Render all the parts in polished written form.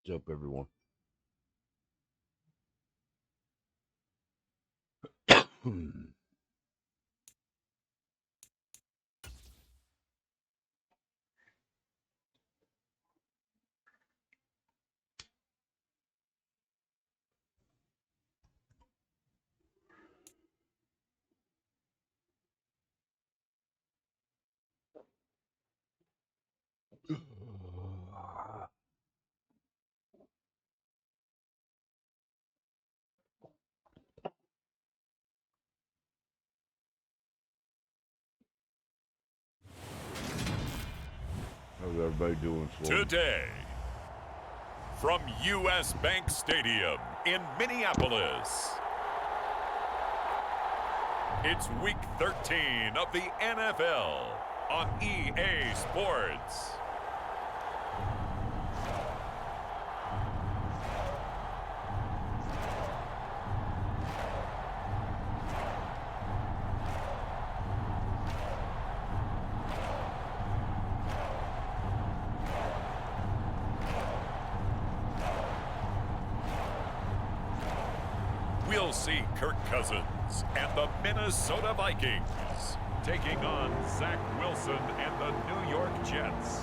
What's up, everyone? How's everybody doing, Sloan? Today, from U.S. Bank Stadium in Minneapolis, it's Week 13 of the NFL on EA Sports. We'll see Kirk Cousins and the Minnesota Vikings taking on Zach Wilson and the New York Jets.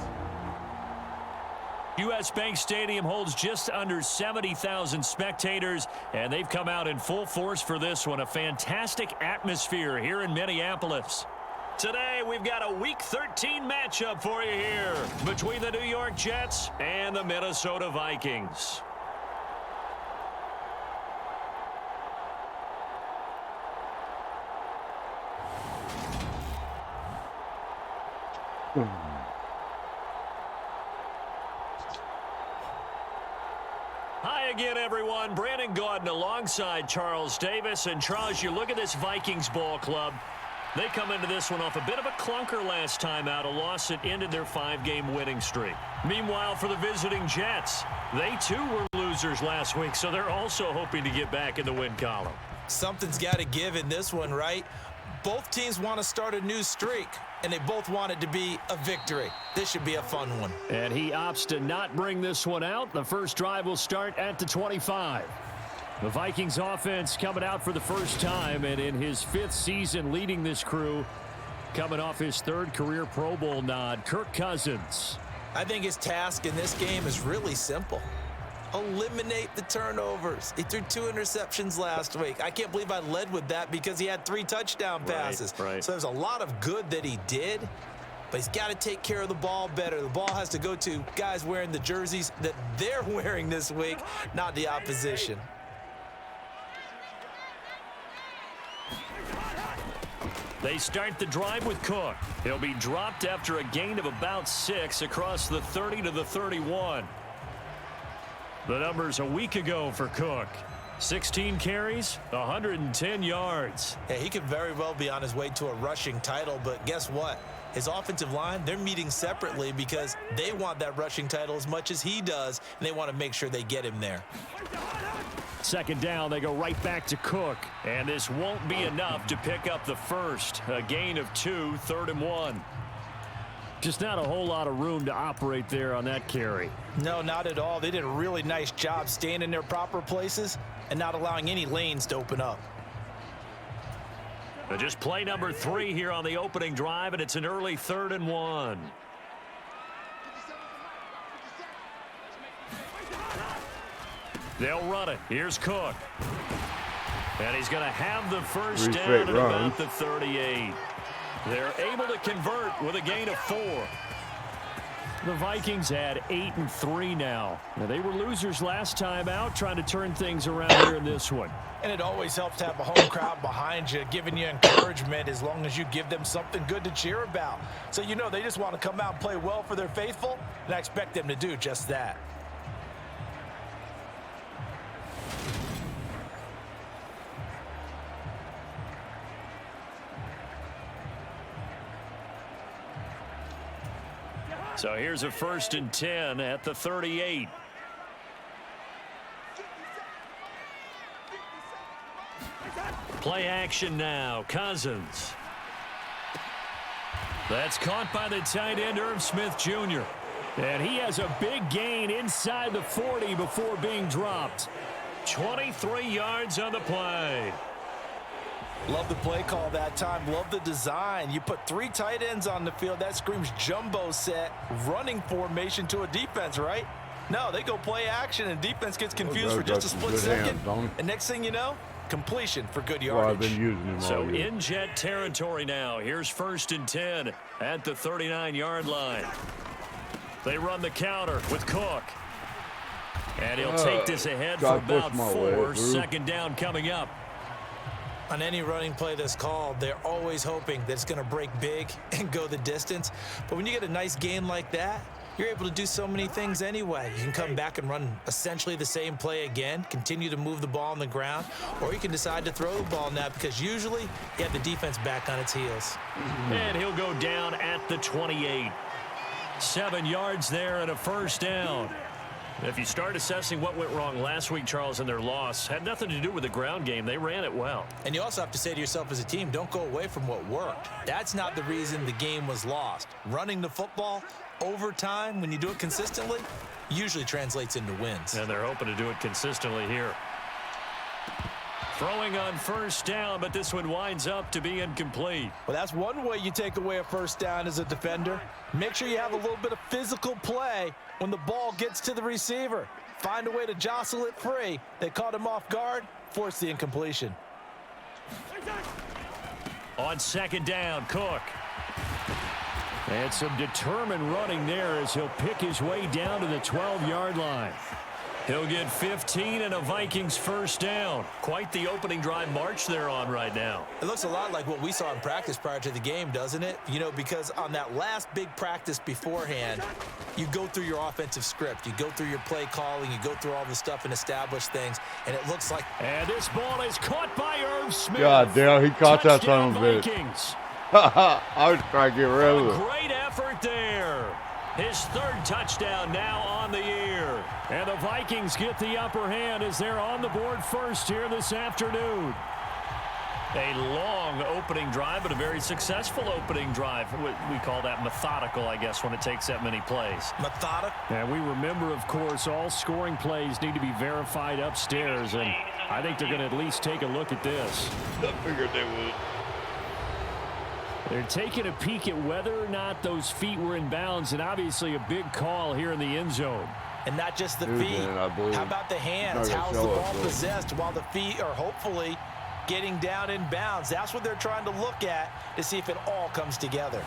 U.S. Bank Stadium holds just under 70,000 spectators, and they've come out in full force for this one. A fantastic atmosphere here in Minneapolis. Today, we've got a Week 13 matchup for you here between the New York Jets and the Minnesota Vikings. Hi again, everyone. Brandon Gaudin alongside Charles Davis. And Charles, you look at this Vikings ball club. They come into this one off a bit of a clunker last time out, a loss that ended their 5-game winning streak. Meanwhile, for the visiting Jets, they too were losers last week, so they're also hoping to get back in the win column. Something's got to give in this one, right? Both teams want to start a new streak, and they both want it to be a victory. This should be a fun one. And he opts to not bring this one out. The first drive will start at the 25. The Vikings offense coming out for the first time, and in his 5th season leading this crew, coming off his 3rd career Pro Bowl nod, Kirk Cousins. I think his task in this game is really simple. Eliminate the turnovers. He threw 2 interceptions last week. I can't believe I led with that because he had 3 touchdown passes. Right. So there's a lot of good that he did, but he's got to take care of the ball better. The ball has to go to guys wearing the jerseys that they're wearing this week, not the opposition. They start the drive with Cook. He'll be dropped after a gain of about 6 across the 30 to the 31. The numbers a week ago for Cook. 16 carries, 110 yards. Hey, he could very well be on his way to a rushing title, but guess what? His offensive line, they're meeting separately because they want that rushing title as much as he does, and they want to make sure they get him there. Second down, they go right back to Cook. And this won't be enough to pick up the first. A gain of 2, 3rd and 1. Just not a whole lot of room to operate there on that carry. No, not at all. They did a really nice job staying in their proper places and not allowing any lanes to open up. Just play number 3 here on the opening drive, and it's an early 3rd and 1. They'll run it. Here's Cook. And he's going to have the first down at about the 38. They're able to convert with a gain of 4. The Vikings had 8-3 now. They were losers last time out, trying to turn things around here in this one. And it always helps to have a home crowd behind you, giving you encouragement as long as you give them something good to cheer about. So you know they just want to come out and play well for their faithful, and I expect them to do just that. So here's a 1st and 10 at the 38. Play action now. Cousins. That's caught by the tight end, Irv Smith Jr. And he has a big gain inside the 40 before being dropped. 23 yards on the play. Love the play call that time. Love the design. You put 3 tight ends on the field. That screams jumbo set, running formation to a defense, right? No, they go play action, and defense gets confused for just a split second. And next thing you know, completion for good yardage. Well, I've been using him So all year. in jet territory now. Here's 1st and 10 at the 39-yard line. They run the counter with Cook. And he'll take this ahead for about 4. Second down coming up. On any running play that's called, they're always hoping that it's going to break big and go the distance. But when you get a nice gain like that, you're able to do so many things anyway. You can come back and run essentially the same play again, continue to move the ball on the ground, or you can decide to throw the ball now because usually you have the defense back on its heels. And he'll go down at the 28. 7 yards there and a first down. If you start assessing what went wrong last week, Charles, in their loss, had nothing to do with the ground game. They ran it well. And you also have to say to yourself as a team, don't go away from what worked. That's not the reason the game was lost. Running the football over time, when you do it consistently, usually translates into wins. And they're hoping to do it consistently here. Throwing on first down, but this one winds up to be incomplete. Well, that's one way you take away a first down as a defender. Make sure you have a little bit of physical play when the ball gets to the receiver. Find a way to jostle it free. They caught him off guard, forced the incompletion. On second down, Cook. And some determined running there as he'll pick his way down to the 12-yard line. He'll get 15 and a Vikings first down. Quite the opening drive march they're on right now. It looks a lot like what we saw in practice prior to the game, doesn't it? You know, because on that last big practice beforehand, you go through your offensive script. You go through your play calling. You go through all the stuff and establish things. And it looks like... And this ball is caught by Irv Smith. God damn, he caught that son of a bitch. Vikings. I was trying to get rid of A it. great effort there. His 3rd touchdown now on the year. And the Vikings get the upper hand as they're on the board first here this afternoon. A long opening drive, but a very successful opening drive. We call that methodical, I guess, when it takes that many plays. Methodical? And we remember, of course, all scoring plays need to be verified upstairs, and I think they're going to at least take a look at this. I figured they would. They're taking a peek at whether or not those feet were in bounds, and obviously a big call here in the end zone. And not just the Dude, feet. man, I believe How about the hands? they're How's gonna the show ball us, possessed while the feet are hopefully getting down in bounds? That's what they're trying to look at to see if it all comes together.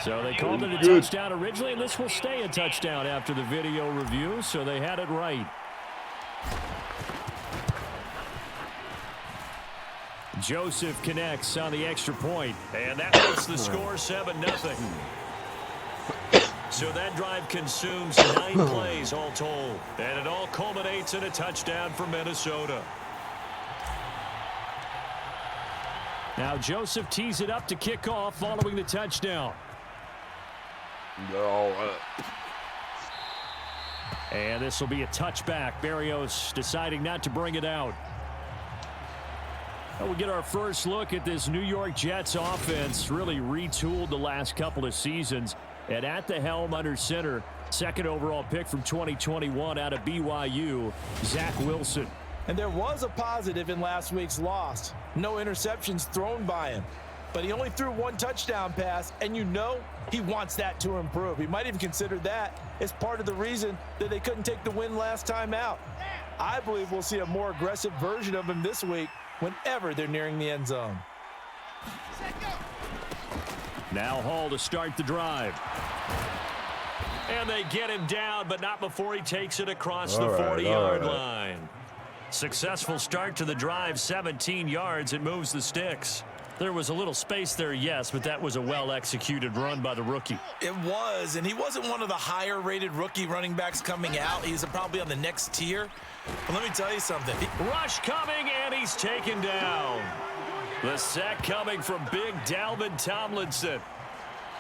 So they called it a touchdown originally, and this will stay a touchdown after the video review, so they had it right. Joseph connects on the extra point, and that makes the score 7-0. So that drive consumes 9 plays all told, and it all culminates in a touchdown for Minnesota. Now Joseph tees it up to kick off following the touchdown. And this will be a touchback. Berrios deciding not to bring it out. We'll get our first look at this New York Jets offense, really retooled the last couple of seasons. And at the helm under center, 2nd overall pick from 2021 out of BYU, Zach Wilson. And there was a positive in last week's loss. No interceptions thrown by him. But he only threw 1 touchdown pass, and you know he wants that to improve. He might even consider that as part of the reason that they couldn't take the win last time out. I believe we'll see a more aggressive version of him this week whenever they're nearing the end zone. Now Hall to start the drive. And they get him down, but not before he takes it across the 40-yard line. Successful start to the drive, 17 yards. It moves the sticks. There was a little space there, yes, but that was a well-executed run by the rookie. It was, and he wasn't one of the higher-rated rookie running backs coming out. He's probably on the next tier. But let me tell you something. Rush coming, and he's taken down. The sack coming from big Dalvin Tomlinson.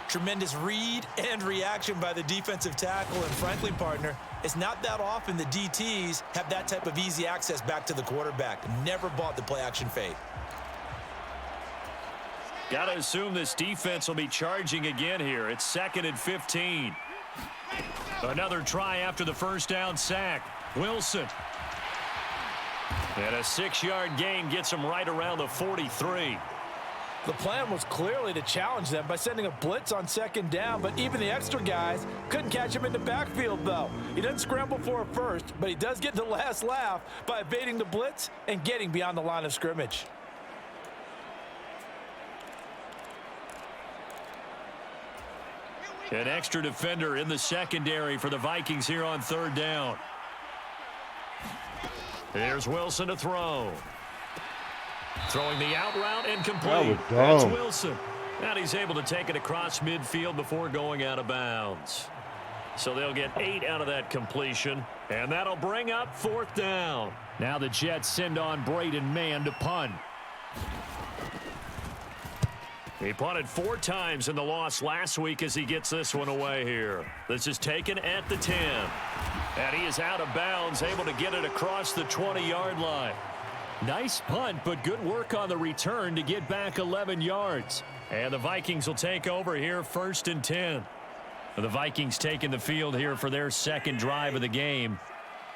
Tremendous read and reaction by the defensive tackle, and frankly, partner, it's not that often the DTs have that type of easy access back to the quarterback. Never bought the play-action fade. Got to assume this defense will be charging again here. It's 2nd and 15. Another try after the first down sack. Wilson. And a 6-yard gain gets him right around the 43. The plan was clearly to challenge them by sending a blitz on 2nd down, but even the extra guys couldn't catch him in the backfield, though. He doesn't scramble for a first, but he does get the last laugh by evading the blitz and getting beyond the line of scrimmage. An extra defender in the secondary for the Vikings here on 3rd down. Here's Wilson to throw. Throwing the out route incomplete. That's Wilson. And he's able to take it across midfield before going out of bounds. So they'll get 8 out of that completion, and that'll bring up 4th down. Now the Jets send on Braden Mann to punt. He punted 4 times in the loss last week as he gets this one away here. This is taken at the 10. And he is out of bounds, able to get it across the 20-yard line. Nice punt, but good work on the return to get back 11 yards. And the Vikings will take over here 1st and 10. The Vikings taking the field here for their 2nd drive of the game.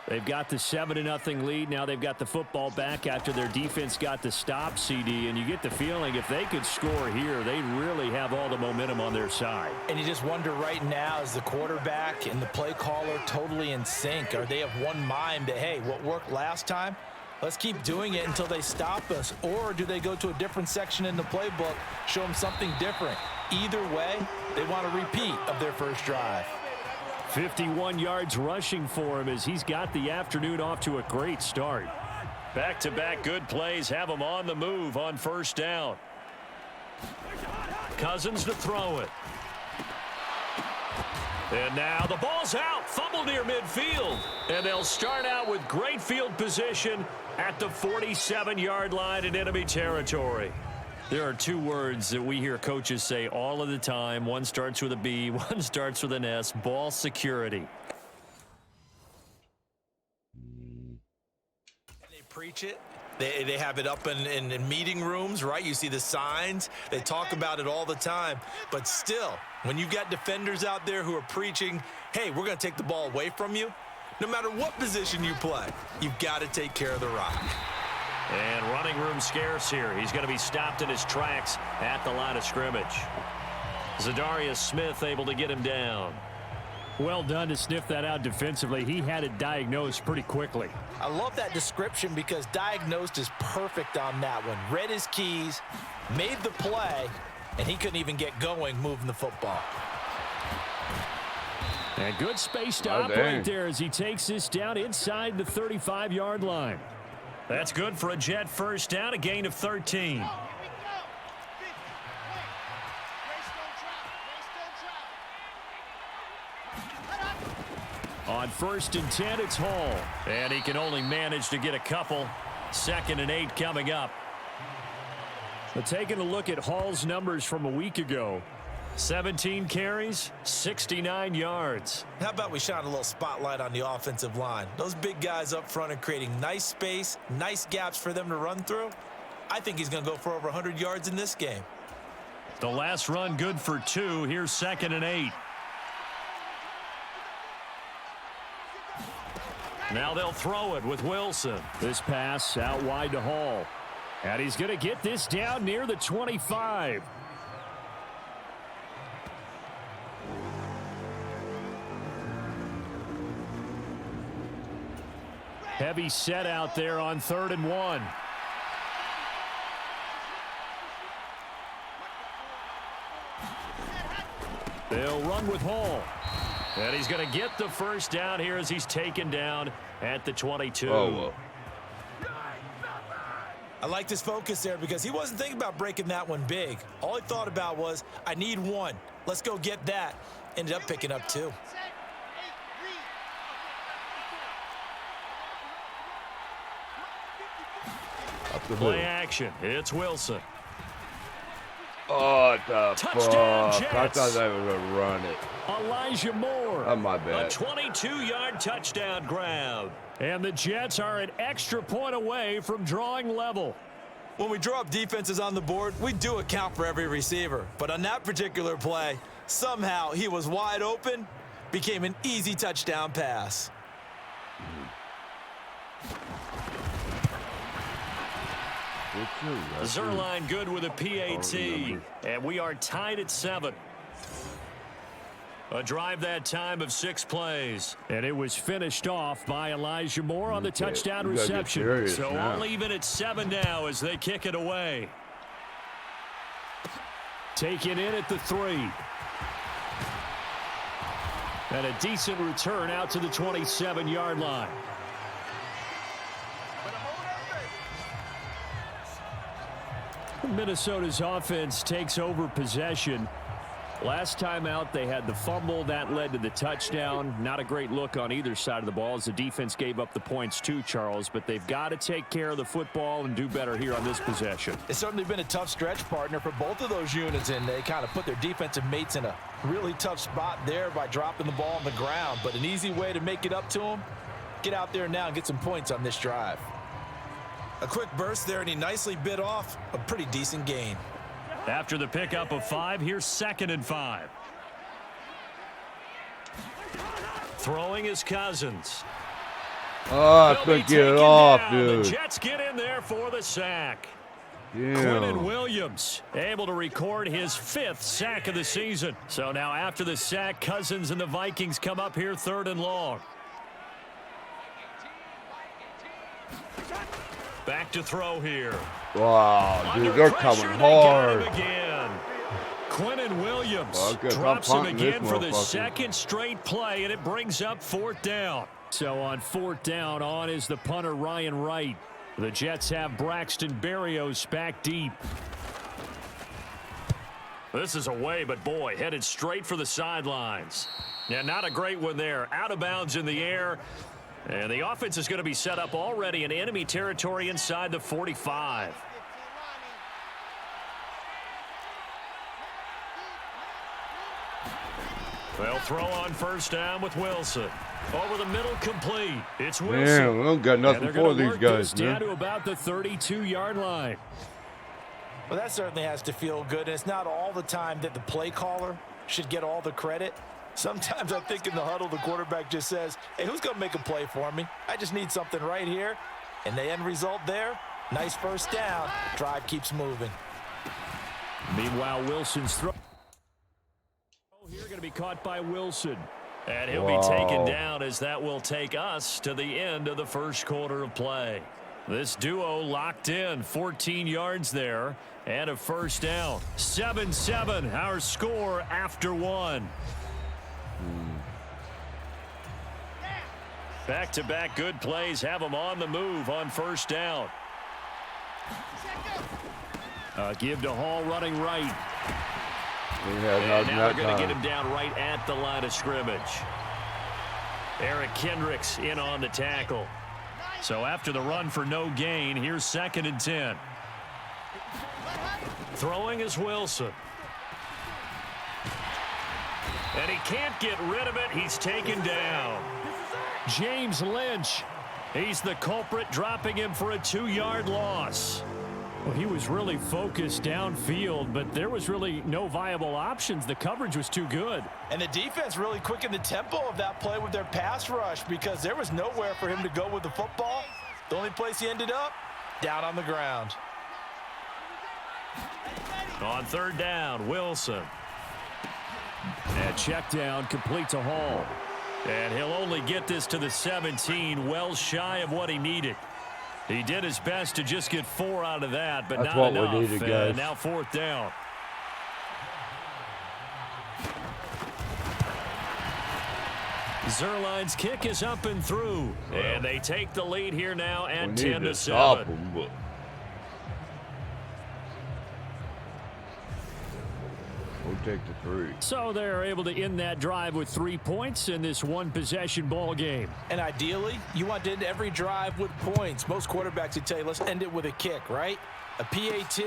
They've got the 7-0 lead. Now they've got the football back after their defense got the stop, CD. And you get the feeling if they could score here, they really have all the momentum on their side. And you just wonder right now, is the quarterback and the play caller totally in sync? Are they of one mind that, hey, what worked last time? Let's keep doing it until they stop us. Or do they go to a different section in the playbook, show them something different? Either way, they want a repeat of their first drive. 51 yards rushing for him as he's got the afternoon off to a great start. Back-to-back good plays have him on the move on 1st down. Cousins to throw it. And now the ball's out. Fumble near midfield. And they'll start out with great field position at the 47-yard line in enemy territory. There are 2 words that we hear coaches say all of the time. One starts with a B, one starts with an S. Ball security. They preach it. They have it up in meeting rooms, right? You see the signs. They talk about it all the time. But still, when you've got defenders out there who are preaching, hey, we're going to take the ball away from you, no matter what position you play, you've got to take care of the rock. And running room scarce here. He's going to be stopped in his tracks at the line of scrimmage. Zadarius Smith able to get him down. Well done to sniff that out defensively. He had it diagnosed pretty quickly. I love that description because diagnosed is perfect on that one. Read his keys, made the play, and he couldn't even get going moving the football. And good space to operate there as he takes this down inside the 35-yard line. That's good for a Jet first down, a gain of 13. On 1st and 10, it's Hall. And he can only manage to get a couple. 2nd and 8 coming up. But taking a look at Hall's numbers from a week ago. 17 carries, 69 yards. How about we shine a little spotlight on the offensive line? Those big guys up front are creating nice space, nice gaps for them to run through. I think he's going to go for over 100 yards in this game. The last run good for 2. Here's 2nd and 8. Now they'll throw it with Wilson. This pass out wide to Hall. And he's going to get this down near the 25. Heavy set out there on 3rd and 1. They'll run with Hall. And he's going to get the first down here as he's taken down at the 22. Oh, I like this focus there because he wasn't thinking about breaking that one big. All he thought about was, I need 1. Let's go get that. Ended up picking up 2. Play action. It's Wilson. Oh, the Touchdown, fuck. I Jets. thought they were going to run it. Elijah Moore. Oh, my A bad. 22-yard touchdown grab. And the Jets are an extra point away from drawing level. When we draw up defenses on the board, we do account for every receiver. But on that particular play, somehow he was wide open, became an easy touchdown pass. Zuerlein good with a PAT, and we are tied at 7. A drive that time of 6 plays. And it was finished off by Elijah Moore on the touchdown reception. So all even at 7 now as they kick it away. Take it in at the 3. And a decent return out to the 27-yard line. Minnesota's offense takes over possession. Last time out, they had the fumble. That led to the touchdown. Not a great look on either side of the ball as the defense gave up the points too, Charles. But they've got to take care of the football and do better here on this possession. It's certainly been a tough stretch, partner, for both of those units, and they kind of put their defensive mates in a really tough spot there by dropping the ball on the ground. But an easy way to make it up to them, get out there now and get some points on this drive. A quick burst there, and he nicely bit off a pretty decent gain. After the pickup of 5, here's 2nd and 5. Throwing is Cousins. Oh, I couldn't get it off, dude. The Jets get in there for the sack. Damn. Quinnen Williams able to record his 5th sack of the season. So now after the sack, Cousins and the Vikings come up here 3rd and long. Back to throw here. Wow, dude, Under they're pressure, coming they got hard. him again. Quinnen Williams Okay, drops I'm him punting again this for the motherfucker. 2nd straight play, and it brings up 4th down. So on 4th down, on is the punter Ryan Wright. The Jets have Braxton Berrios back deep. This is away, but boy, headed straight for the sidelines. Yeah, not a great one there. Out of bounds in the air. And the offense is going to be set up already in enemy territory inside the 45. They'll throw on 1st down with Wilson. Over the middle, complete. It's Wilson. Damn, we don't got nothing for these guys, down man. to about the 32-yard line. Well, that certainly has to feel good. And it's not all the time that the play caller should get all the credit. Sometimes I think in the huddle, the quarterback just says, hey, who's going to make a play for me? I just need something right here. And the end result there, nice 1st down. Drive keeps moving. Meanwhile, Wilson's throw here going to be caught by Wilson. And he'll be taken down as that will take us to the end of the 1st quarter of play. This duo locked in, 14 yards there, and a 1st down. 7-7, our score after 1. Back-to-back good plays have them on the move on 1st down. Give to Hall running right. And now they're going to get him down right at the line of scrimmage. Eric Kendricks in on the tackle. So after the run for no gain, here's 2nd and 10. Throwing is Wilson. And he can't get rid of it. He's taken down. James Lynch. He's the culprit, dropping him for a 2-yard loss. Well, he was really focused downfield, but there was really no viable options. The coverage was too good. And the defense really quickened the tempo of that play with their pass rush because there was nowhere for him to go with the football. The only place he ended up, down on the ground. On 3rd down, Wilson. And check down, complete to Hall. And he'll only get this to the 17, well shy of what he needed. He did his best to just get 4 out of that, but That's not what enough. we needed, guys. And now 4th down. Zuerlein's kick is up and through. And they take the lead here now at 10-7. We'll take the 3. So they're able to end that drive with 3 points in this one-possession ball game. And ideally, you want to end every drive with points. Most quarterbacks would tell you, let's end it with a kick, right? A PAT,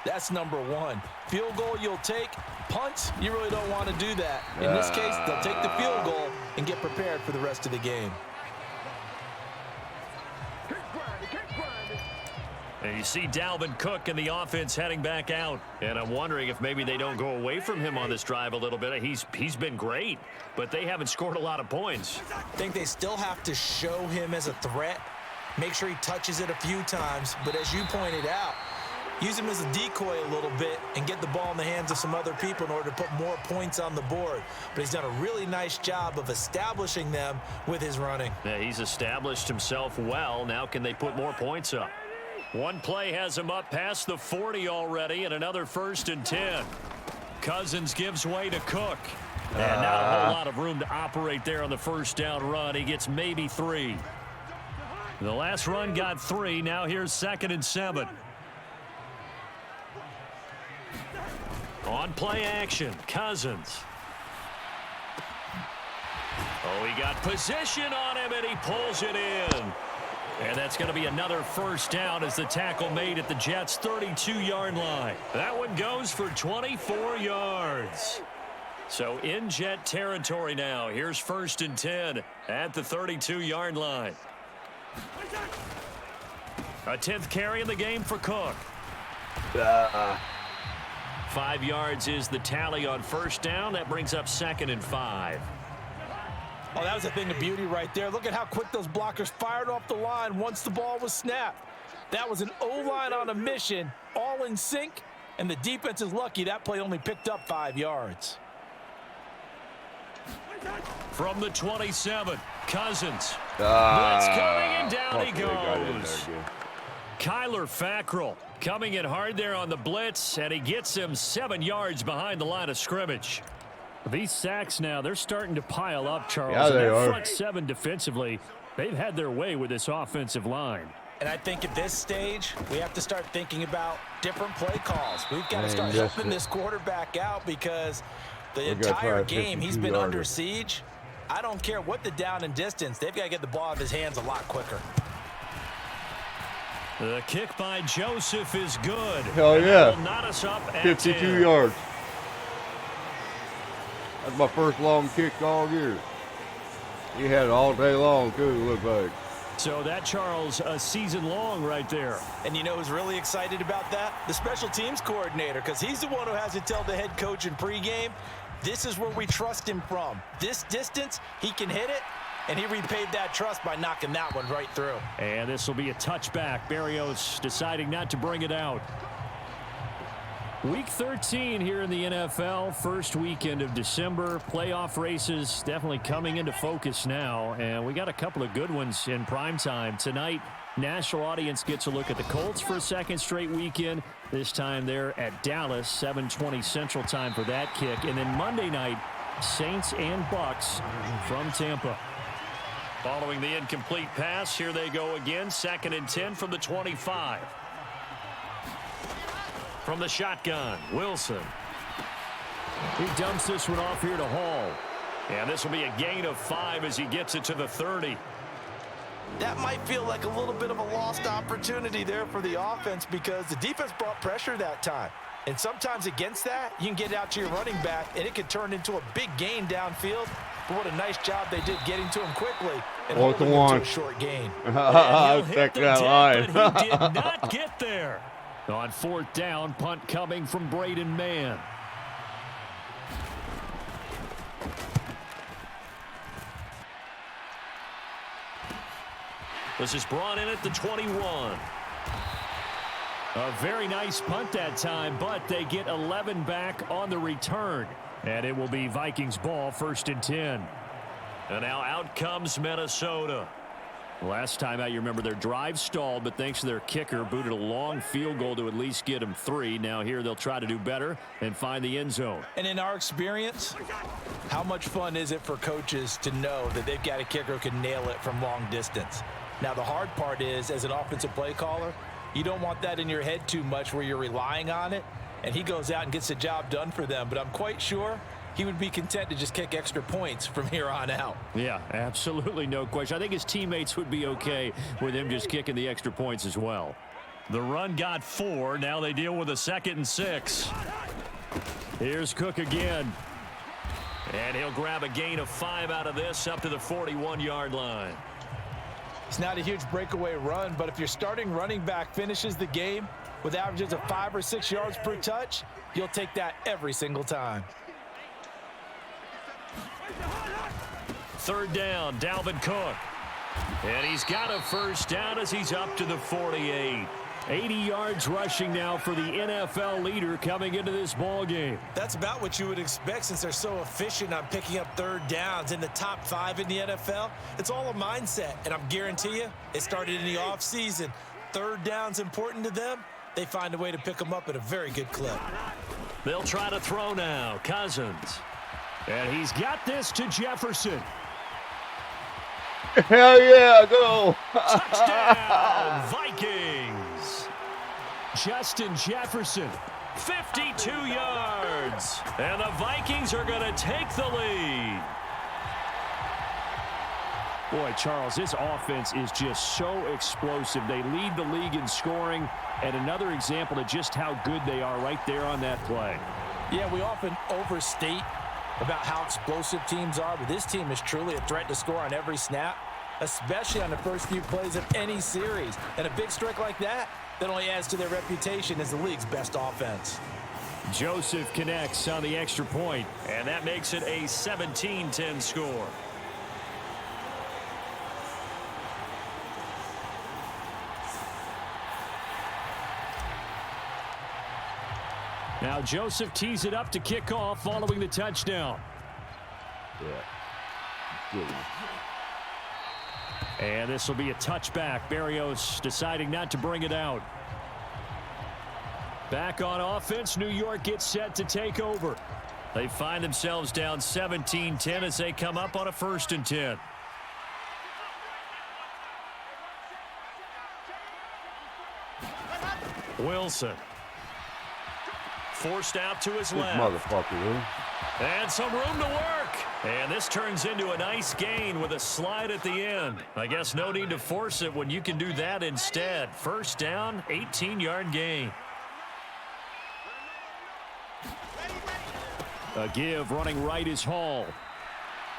that's number 1. Field goal you'll take. Punts, you really don't want to do that. In this case, they'll take the field goal and get prepared for the rest of the game. And you see Dalvin Cook and the offense heading back out. And I'm wondering if maybe they don't go away from him on this drive a little bit. He's been great, but they haven't scored a lot of points. I think they still have to show him as a threat. Make sure he touches it a few times. But as you pointed out, use him as a decoy a little bit and get the ball in the hands of some other people in order to put more points on the board. But he's done a really nice job of establishing them with his running. Yeah, he's established himself well. Now can they put more points up? One play has him up past the 40 already, and another 1st and 10. Cousins gives way to Cook. And not a whole lot of room to operate there on the first down run. He gets maybe 3. The last run got 3. Now here's 2nd and 7. On play action, Cousins. Oh, he got position on him, and he pulls it in. And that's going to be another first down as the tackle made at the Jets' 32-yard line. That one goes for 24 yards. So in Jet territory now. Here's 1st and 10 at the 32-yard line. A 10th carry in the game for Cook. 5 yards is the tally on first down. That brings up 2nd and 5. Oh, that was a thing of beauty right there. Look at how quick those blockers fired off the line once the ball was snapped. That was an O-line on a mission, all in sync, and the defense is lucky that play only picked up 5 yards. From the 27, Cousins. Blitz coming, and down he goes. Kyler Fackrell coming in hard there on the blitz, and he gets him 7 yards behind the line of scrimmage. These sacks now, they're starting to pile up, Charles. Yeah, they are. Front 7 defensively, they've had their way with this offensive line. And I think at this stage, we have to start thinking about different play calls. We've got to start helping this quarterback out because the entire game he's been under siege. I don't care what the down and distance. They've got to get the ball out of his hands a lot quicker. The kick by Joseph is good. Hell yeah. Knot us up at 52 10. yards. That's my first long kick all year. He had it all day long, too, it looked like. So that, Charles, a season long right there. And you know who's really excited about that? The special teams coordinator, because he's the one who has to tell the head coach in pregame, this is where we trust him from. This distance, he can hit it, and he repaid that trust by knocking that one right through. And this will be a touchback. Berrios deciding not to bring it out. Week 13 here in the NFL, first weekend of December. Playoff races definitely coming into focus now, and we got a couple of good ones in prime time. Tonight, national audience gets a look at the Colts for a second straight weekend. This time they're at Dallas, 7:20 Central Time for that kick. And then Monday night, Saints and Bucks from Tampa. Following the incomplete pass, here they go again, 2nd and 10 from the 25. From the shotgun, Wilson. He dumps this one off here to Hall. And this will be a gain of 5 as he gets it to the 30. That might feel like a little bit of a lost opportunity there for the offense because the defense brought pressure that time. And sometimes against that, you can get out to your running back, and it could turn into a big gain downfield. But what a nice job they did getting to him quickly and holding him to a short gain. I'll take that line. But he did not get there. On 4th down, punt coming from Braden Mann. This is brought in at the 21. A very nice punt that time, but they get 11 back on the return. And it will be Vikings ball, 1st and 10. And now out comes Minnesota. Last time out, you remember their drive stalled, but thanks to their kicker, booted a long field goal to at least get them 3. Now here they'll try to do better and find the end zone. And in our experience, how much fun is it for coaches to know that they've got a kicker who can nail it from long distance? Now, the hard part is, as an offensive play caller, you don't want that in your head too much where you're relying on it, and he goes out and gets the job done for them. But I'm quite sure he would be content to just kick extra points from here on out. Yeah, absolutely no question. I think his teammates would be okay with him just kicking the extra points as well. The run got 4. Now they deal with a 2nd and 6. Here's Cook again. And he'll grab a gain of 5 out of this up to the 41-yard line. It's not a huge breakaway run, but if your starting running back finishes the game with averages of 5 or 6 yards per touch, you'll take that every single time. Third down, Dalvin Cook. And he's got a first down as he's up to the 48. 80 yards rushing now for the NFL leader coming into this ball game. That's about what you would expect since they're so efficient on picking up third downs in the top 5 in the NFL. It's all a mindset, and I'm guarantee you it started in the offseason. Third down's important to them. They find a way to pick them up at a very good clip. They'll try to throw now. Cousins. And he's got this to Jefferson. Hell yeah, go. Touchdown, Vikings. Justin Jefferson, 52 yards. And the Vikings are going to take the lead. Boy, Charles, this offense is just so explosive. They lead the league in scoring, and another example of just how good they are right there on that play. Yeah, we often overstate about how explosive teams are, but this team is truly a threat to score on every snap, especially on the first few plays of any series. And a big strike like that only adds to their reputation as the league's best offense. Joseph connects on the extra point, and that makes it a 17-10 score. Now Joseph tees it up to kick off following the touchdown. And this will be a touchback. Berrios deciding not to bring it out. Back on offense, New York gets set to take over. They find themselves down 17-10 as they come up on a 1st and 10. Wilson. Forced out to his left. Motherfucker, man. And some room to work. And this turns into a nice gain with a slide at the end. I guess no need to force it when you can do that instead. First down, 18-yard gain. A give running right is Hall.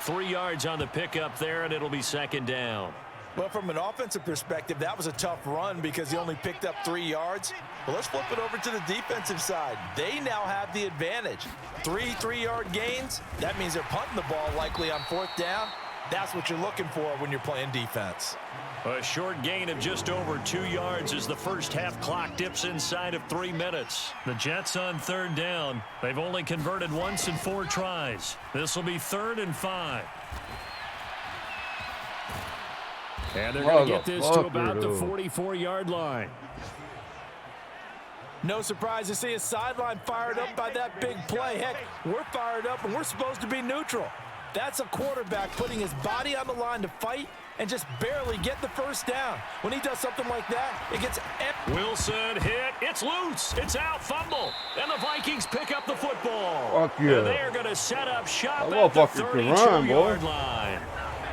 3 yards on the pickup there, and it'll be 2nd down. Well, from an offensive perspective, that was a tough run because he only picked up 3 yards. But let's flip it over to the defensive side. They now have the advantage. 3 3-yard gains. That means they're punting the ball likely on 4th down. That's what you're looking for when you're playing defense. A short gain of just over 2 yards as the first half clock dips inside of 3 minutes. The Jets on 3rd down. They've only converted once in 4 tries. This will be 3rd and 5. And they're going to get this to about the 44-yard line. No surprise to see a sideline fired up by that big play. Heck, we're fired up and we're supposed to be neutral. That's a quarterback putting his body on the line to fight and just barely get the first down. When he does something like that, it gets... Wilson hit. It's loose. It's out. Fumble. And the Vikings pick up the football. Fuck yeah. And they're going to set up shop That at the motherfucker can run, boy. 32-yard line.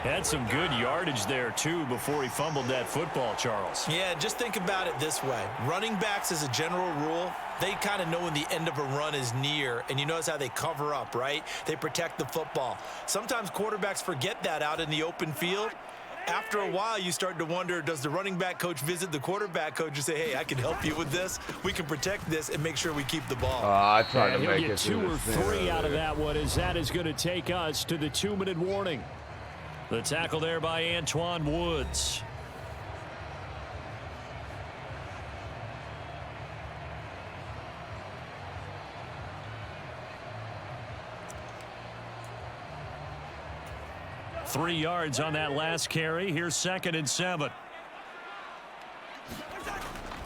Had some good yardage there, too, before he fumbled that football, Charles. Yeah, just think about it this way. Running backs, as a general rule, they kind of know when the end of a run is near, and you notice how they cover up, right? They protect the football. Sometimes quarterbacks forget that out in the open field. After a while, you start to wonder, does the running back coach visit the quarterback coach and say, hey, I can help you with this. We can protect this and make sure we keep the ball. I tried to He'll make get it 2 or 3 out of that one, as that is going to take us to the 2-minute warning. The tackle there by Antoine Woods. Three yards on that last carry. Here's 2nd and 7.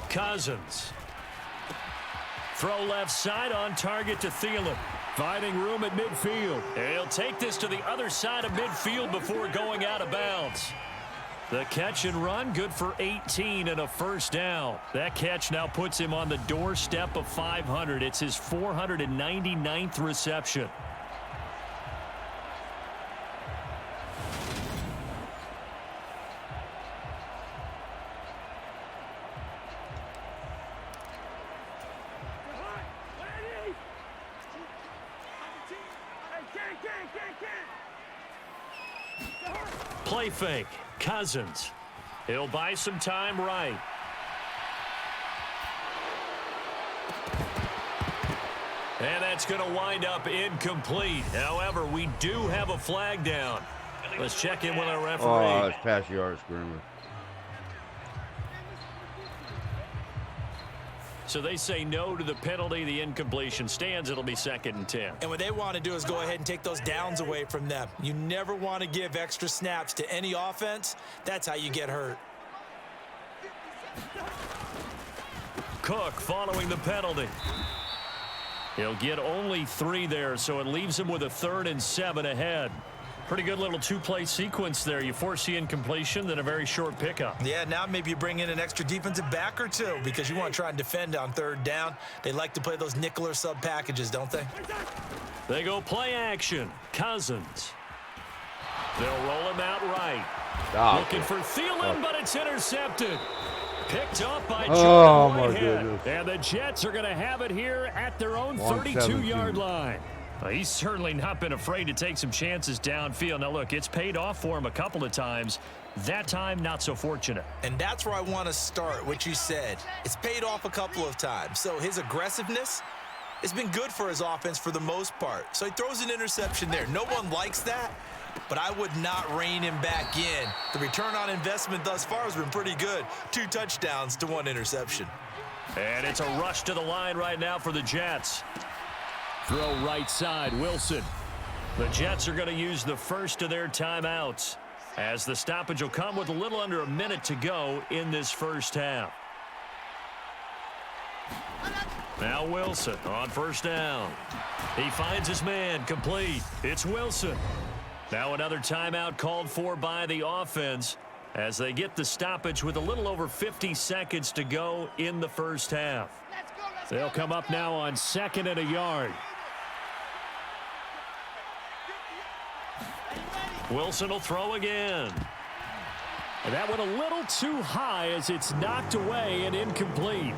Cousins. Throw left side on target to Thielen. Finding room at midfield. And he'll take this to the other side of midfield before going out of bounds. The catch and run, good for 18 and a first down. That catch now puts him on the doorstep of 500. It's his 499th reception. Play fake. Cousins. He'll buy some time right. And that's going to wind up incomplete. However, we do have a flag down. Let's check in with our referee. Oh, it's past yard scrimmage. So they say no to the penalty. The incompletion stands. It'll be 2nd and 10. And what they want to do is go ahead and take those downs away from them. You never want to give extra snaps to any offense. That's how you get hurt. Cook following the penalty. He'll get only 3 there, so it leaves him with a 3rd and 7 ahead. Pretty good little 2-play sequence there. You force the incompletion, then a very short pickup. Yeah, now maybe you bring in an extra defensive back or 2 because you want to try and defend on 3rd down. They like to play those nickel or sub packages, don't they? They go play action. Cousins. They'll roll him out right. Looking for Thielen, but it's intercepted. Picked up by Jordan Whitehead. And the Jets are going to have it here at their own 32-yard line. He's certainly not been afraid to take some chances downfield. Now, look, it's paid off for him a couple of times. That time, not so fortunate. And that's where I want to start, what you said. It's paid off a couple of times. So his aggressiveness has been good for his offense for the most part. So he throws an interception there. No one likes that, but I would not rein him back in. The return on investment thus far has been pretty good. 2 touchdowns to 1 interception. And it's a rush to the line right now for the Jets. Throw right side, Wilson. The Jets are going to use the first of their timeouts, as the stoppage will come with a little under a minute to go in this first half. Now Wilson on 1st down. He finds his man, complete. It's Wilson. Now another timeout called for by the offense as they get the stoppage with a little over 50 seconds to go in the first half. They'll come up now on 2nd and a yard. Wilson will throw again. And that went a little too high as it's knocked away and incomplete.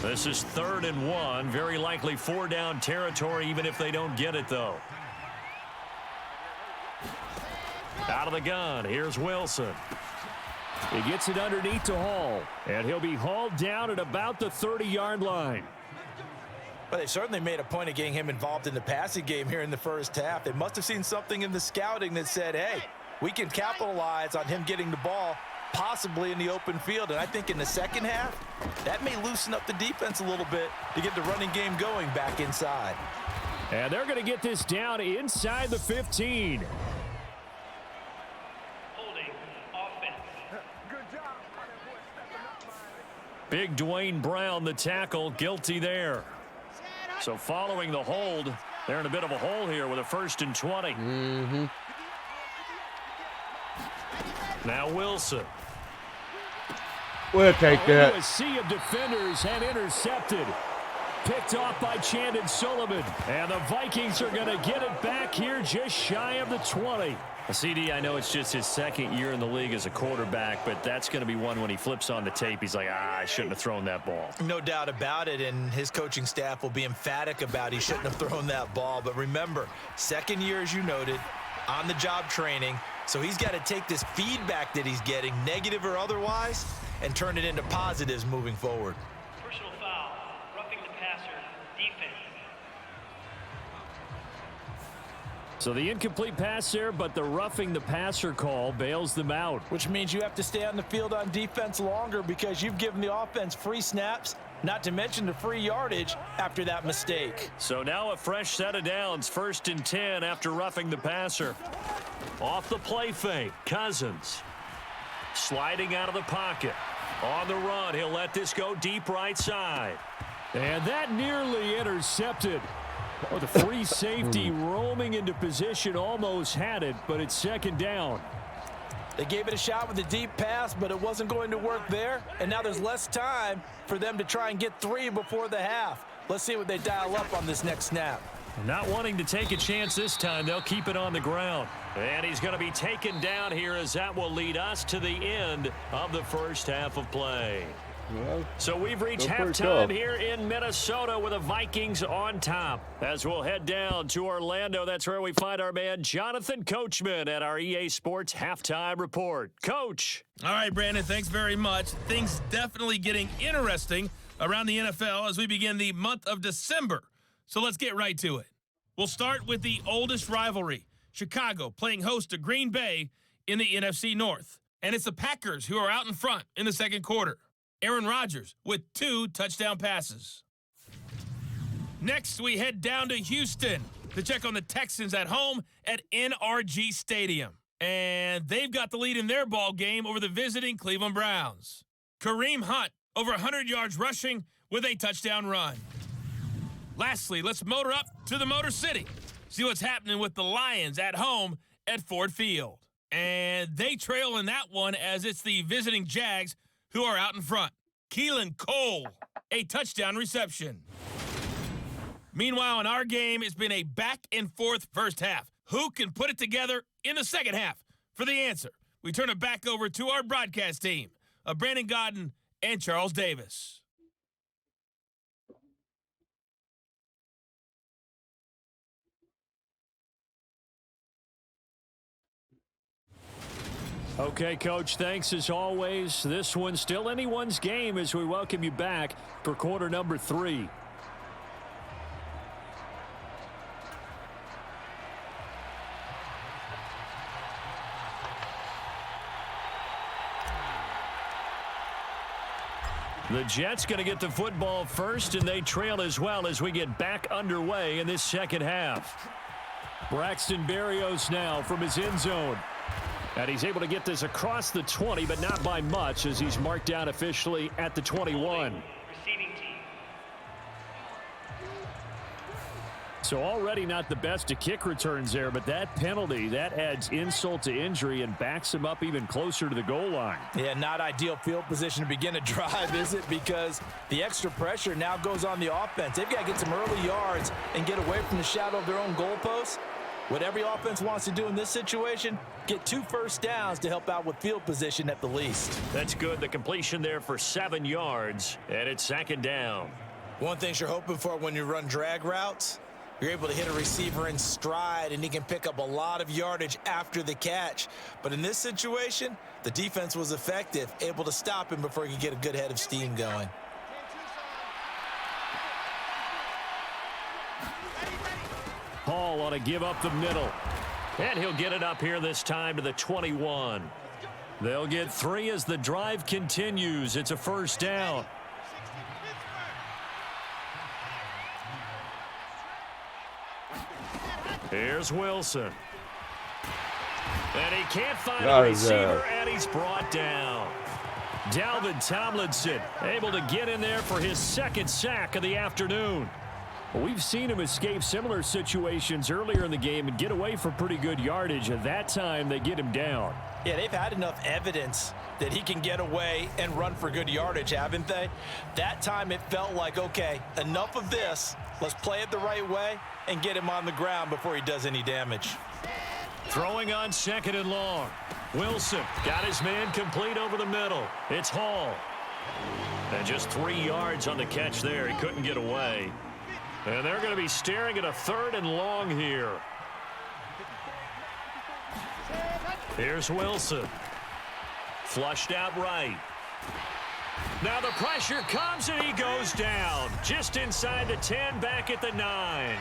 This is 3rd and 1. Very likely 4-down territory, even if they don't get it, though. Out of the gun, here's Wilson. He gets it underneath to Hall, and he'll be hauled down at about the 30-yard line. But they certainly made a point of getting him involved in the passing game here in the first half. They must have seen something in the scouting that said, hey, we can capitalize on him getting the ball possibly in the open field. And I think in the second half, that may loosen up the defense a little bit to get the running game going back inside. And they're going to get this down inside the 15. Big Dwayne Brown, the tackle, guilty there. So following the hold, they're in a bit of a hole here with a 1st and 20. Now Wilson. We'll take that. A sea of defenders and intercepted. Picked off by Chandon Sullivan. And the Vikings are going to get it back here just shy of the 20. CD, I know it's just his 2nd year in the league as a quarterback, but that's going to be one when he flips on the tape. He's like, I shouldn't have thrown that ball. No doubt about it, and his coaching staff will be emphatic about he shouldn't have thrown that ball. But remember, 2nd year, as you noted, on-the-job training, so he's got to take this feedback that he's getting, negative or otherwise, and turn it into positives moving forward. Personal foul, roughing the passer, defense. So the incomplete pass there, but the roughing the passer call bails them out. Which means you have to stay on the field on defense longer because you've given the offense free snaps, not to mention the free yardage after that mistake. So now a fresh set of downs, 1st and 10 after roughing the passer. Off the play fake, Cousins. Sliding out of the pocket. On the run, he'll let this go deep right side. And that nearly intercepted. Oh, the free safety roaming into position almost had it, but it's 2nd down. They gave it a shot with a deep pass, but it wasn't going to work there. And now there's less time for them to try and get 3 before the half. Let's see what they dial up on this next snap. Not wanting to take a chance this time, they'll keep it on the ground. And he's going to be taken down here as that will lead us to the end of the first half of play. Well, So we've reached they're pretty halftime tough. here in Minnesota with the Vikings on top. As we'll head down to Orlando, that's where we find our man Jonathan Coachman at our EA Sports Halftime Report. Coach. All right, Brandon, thanks very much. Things definitely getting interesting around the NFL as we begin the month of December. So let's get right to it. We'll start with the oldest rivalry, Chicago playing host to Green Bay in the NFC North. And it's the Packers who are out in front in the second quarter. Aaron Rodgers with 2 touchdown passes. Next, we head down to Houston to check on the Texans at home at NRG Stadium. And they've got the lead in their ball game over the visiting Cleveland Browns. Kareem Hunt over 100 yards rushing with a touchdown run. Lastly, let's motor up to the Motor City. See what's happening with the Lions at home at Ford Field. And they trail in that one as it's the visiting Jags who are out in front. Keelan Cole, a touchdown reception. Meanwhile, in our game, it's been a back-and-forth first half. Who can put it together in the second half? For the answer, we turn it back over to our broadcast team of Brandon Gaudin and Charles Davis. Okay, Coach, thanks as always. This one's still anyone's game as we welcome you back for quarter number 3. The Jets going to get the football first, and they trail as well as we get back underway in this second half. Braxton Berrios now from his end zone. And he's able to get this across the 20, but not by much as he's marked down officially at the 21. Receiving team. So already not the best to kick returns there, but that penalty, that adds insult to injury and backs him up even closer to the goal line. Yeah, not ideal field position to begin a drive, is it? Because the extra pressure now goes on the offense. They've got to get some early yards and get away from the shadow of their own goalposts. What every offense wants to do in this situation, get 2 first downs to help out with field position at the least. That's good. The completion there for 7 yards, and it's second down. One thing you're hoping for when you run drag routes, you're able to hit a receiver in stride, and he can pick up a lot of yardage after the catch. But in this situation, the defense was effective, able to stop him before he could get a good head of steam going. Hall ought to give up the middle. And he'll get it up here this time to the 21. They'll get 3 as the drive continues. It's a first down. Here's Wilson. And he can't find a receiver, and he's brought down. Dalvin Tomlinson able to get in there for his second sack of the afternoon. Well, we've seen him escape similar situations earlier in the game and get away for pretty good yardage. At that time, they get him down. Yeah, they've had enough evidence that he can get away and run for good yardage, haven't they? That time it felt like, okay, enough of this. Let's play it the right way and get him on the ground before he does any damage. Throwing on second and long. Wilson got his man complete over the middle. It's Hall. And just 3 yards on the catch there. He couldn't get away. And they're going to be staring at a 3rd and long here. Here's Wilson. Flushed out right. Now the pressure comes and he goes down. Just inside the 10, back at the 9.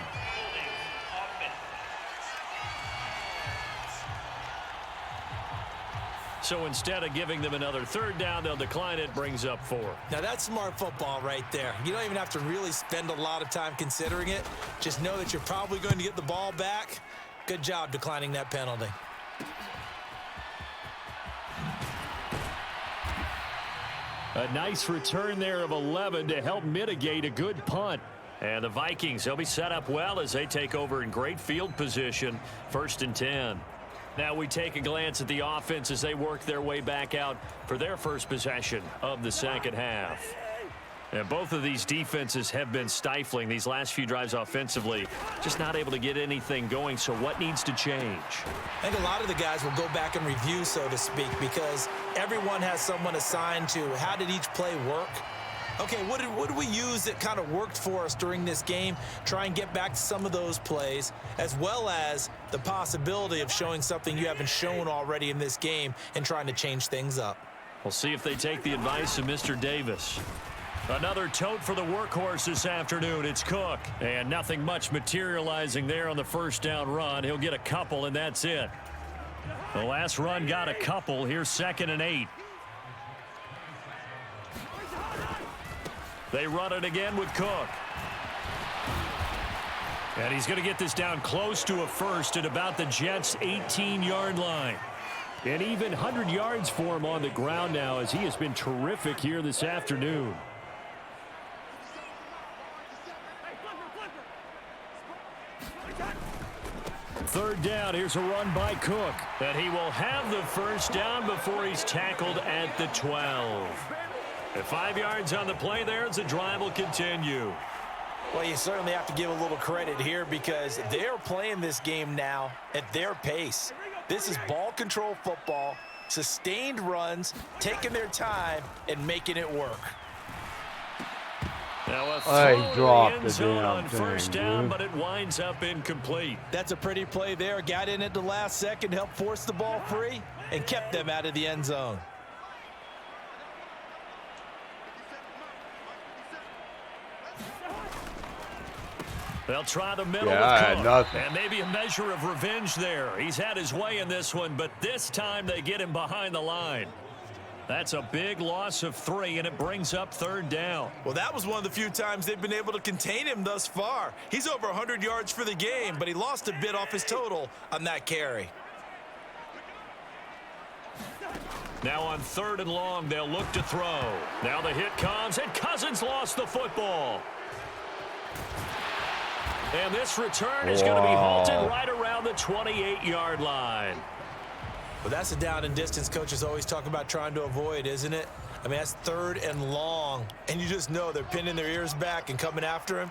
So instead of giving them another 3rd down, they'll decline it, brings up 4. Now that's smart football right there. You don't even have to really spend a lot of time considering it. Just know that you're probably going to get the ball back. Good job declining that penalty. A nice return there of 11 to help mitigate a good punt. And the Vikings, they'll be set up well as they take over in great field position. 1st and 10. Now we take a glance at the offense as they work their way back out for their first possession of the second half. And both of these defenses have been stifling these last few drives offensively. Just not able to get anything going, so what needs to change? I think a lot of the guys will go back and review, so to speak, because everyone has someone assigned to how did each play work. Okay, what did we use that kind of worked for us during this game? Try and get back to some of those plays, as well as the possibility of showing something you haven't shown already in this game and trying to change things up. We'll see if they take the advice of Mr. Davis. Another tote for the workhorse this afternoon. It's Cook. And nothing much materializing there on the first down run. He'll get a couple, and that's it. The last run got a couple. Here's 2nd and 8. They run it again with Cook. And he's going to get this down close to a first at about the Jets' 18-yard line. And even 100 yards for him on the ground now, as he has been terrific here this afternoon. Third down, here's a run by Cook. And he will have the first down before he's tackled at the 12. And 5 yards on the play there as the drive will continue. Well, you certainly have to give a little credit here because they're playing this game now at their pace. This is ball control football, sustained runs, taking their time, and making it work. Now a He dropped end the zone damn on first thing, down, dude. but it winds up incomplete. That's a pretty play there. Got in at the last second, helped force the ball free, and kept them out of the end zone. They'll try the middle Yeah, I with had Cook. nothing. And maybe a measure of revenge there. He's had his way in this one, but this time they get him behind the line. That's a big loss of 3, and it brings up 3rd down. Well, that was one of the few times they've been able to contain him thus far. He's over 100 yards for the game, but he lost a bit off his total on that carry. Now on 3rd and long, they'll look to throw. Now the hit comes, and Cousins lost the football. And this return is going to be halted right around the 28-yard line. Well, that's a down and distance coaches always talk about trying to avoid, isn't it? I mean, that's 3rd and long, and you just know they're pinning their ears back and coming after him,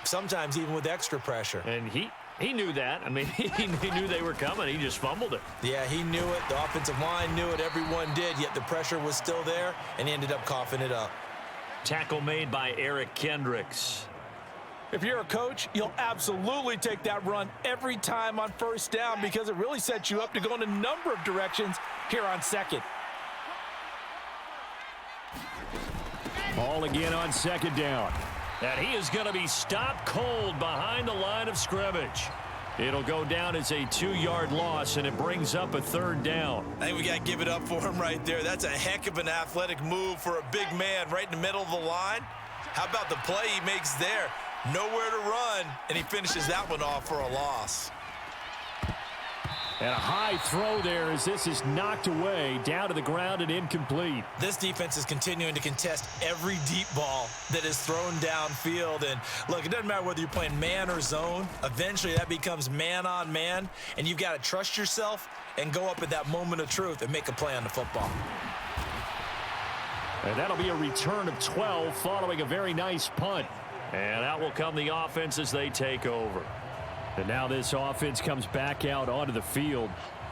sometimes even with extra pressure. And he knew that. I mean, he knew they were coming. He just fumbled it. Yeah, he knew it. The offensive line knew it. Everyone did, yet the pressure was still there, and he ended up coughing it up. Tackle made by Eric Kendricks. If you're a coach, you'll absolutely take that run every time on first down because it really sets you up to go in a number of directions here on 2nd. Ball again on 2nd down. And he is going to be stopped cold behind the line of scrimmage. It'll go down as a 2-yard loss, and it brings up a 3rd down. I think we got to give it up for him right there. That's a heck of an athletic move for a big man right in the middle of the line. How about the play he makes there? Nowhere to run, and he finishes that one off for a loss. And a high throw there as this is knocked away, down to the ground and incomplete. This defense is continuing to contest every deep ball that is thrown downfield. And look, it doesn't matter whether you're playing man or zone. Eventually, that becomes man on man, and you've got to trust yourself and go up at that moment of truth and make a play on the football. And that'll be a return of 12 following a very nice punt. And out will come the offense as they take over. And now this offense comes back out onto the field.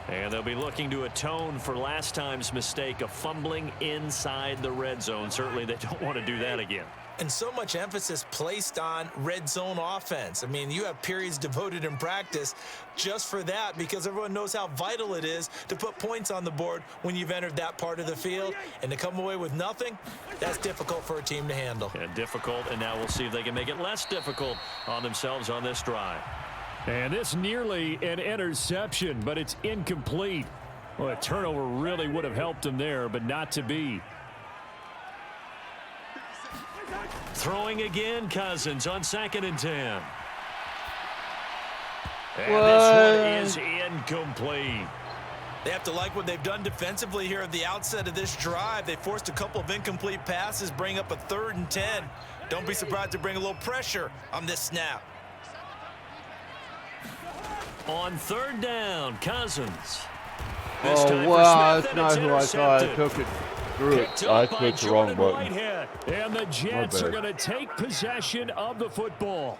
And they'll be looking to atone for last time's mistake of fumbling inside the red zone. Certainly they don't want to do that again. And so much emphasis placed on red zone offense. I mean, you have periods devoted in practice just for that because everyone knows how vital it is to put points on the board when you've entered that part of the field. And to come away with nothing, that's difficult for a team to handle. And difficult, and now we'll see if they can make it less difficult on themselves on this drive. And this nearly an interception, but it's incomplete. Well, a turnover really would have helped them there, but not to be. Throwing again, Cousins on 2nd and 10. And this one is incomplete. They have to like what they've done defensively here at the outset of this drive. They forced a couple of incomplete passes, bring up a 3rd and 10. Don't be surprised to bring a little pressure on this snap. On 3rd down, Cousins. Oh, wow, that's not who I thought. I took it threw it. Picked I up by clicked the wrong Jordan button. Whitehead. And the Jets bad. are going to take possession of the football.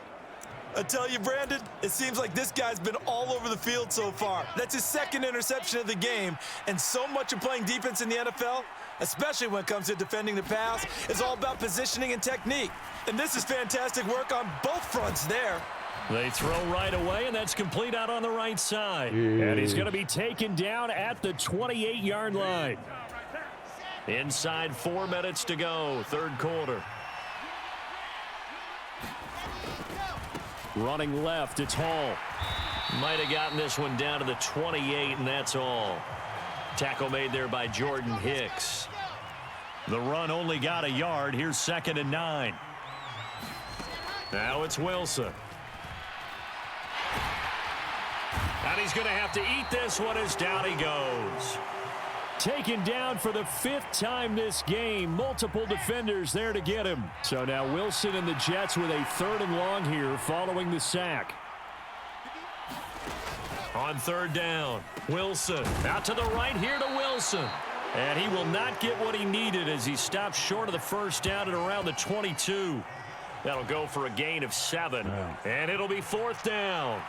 I tell you, Brandon, it seems like this guy's been all over the field so far. That's his second interception of the game, and so much of playing defense in the NFL, especially when it comes to defending the pass, is all about positioning and technique. And this is fantastic work on both fronts there. They throw right away, and that's complete out on the right side. And he's going to be taken down at the 28-yard line. Inside 4 minutes to go, third quarter. Running left, it's Hall. Might have gotten this one down to the 28, and that's all. Tackle made there by Jordan Hicks. The run only got a yard. Here's 2nd and 9. Now it's Wilson. And he's going to have to eat this one as down he goes. Taken down for the 5th time this game. Multiple defenders there to get him. So now Wilson and the Jets with a 3rd and long here following the sack. On 3rd down, Wilson out to the right here to Wilson. And he will not get what he needed as he stops short of the 1st down at around the 22. That'll go for a gain of 7. And it'll be 4th down.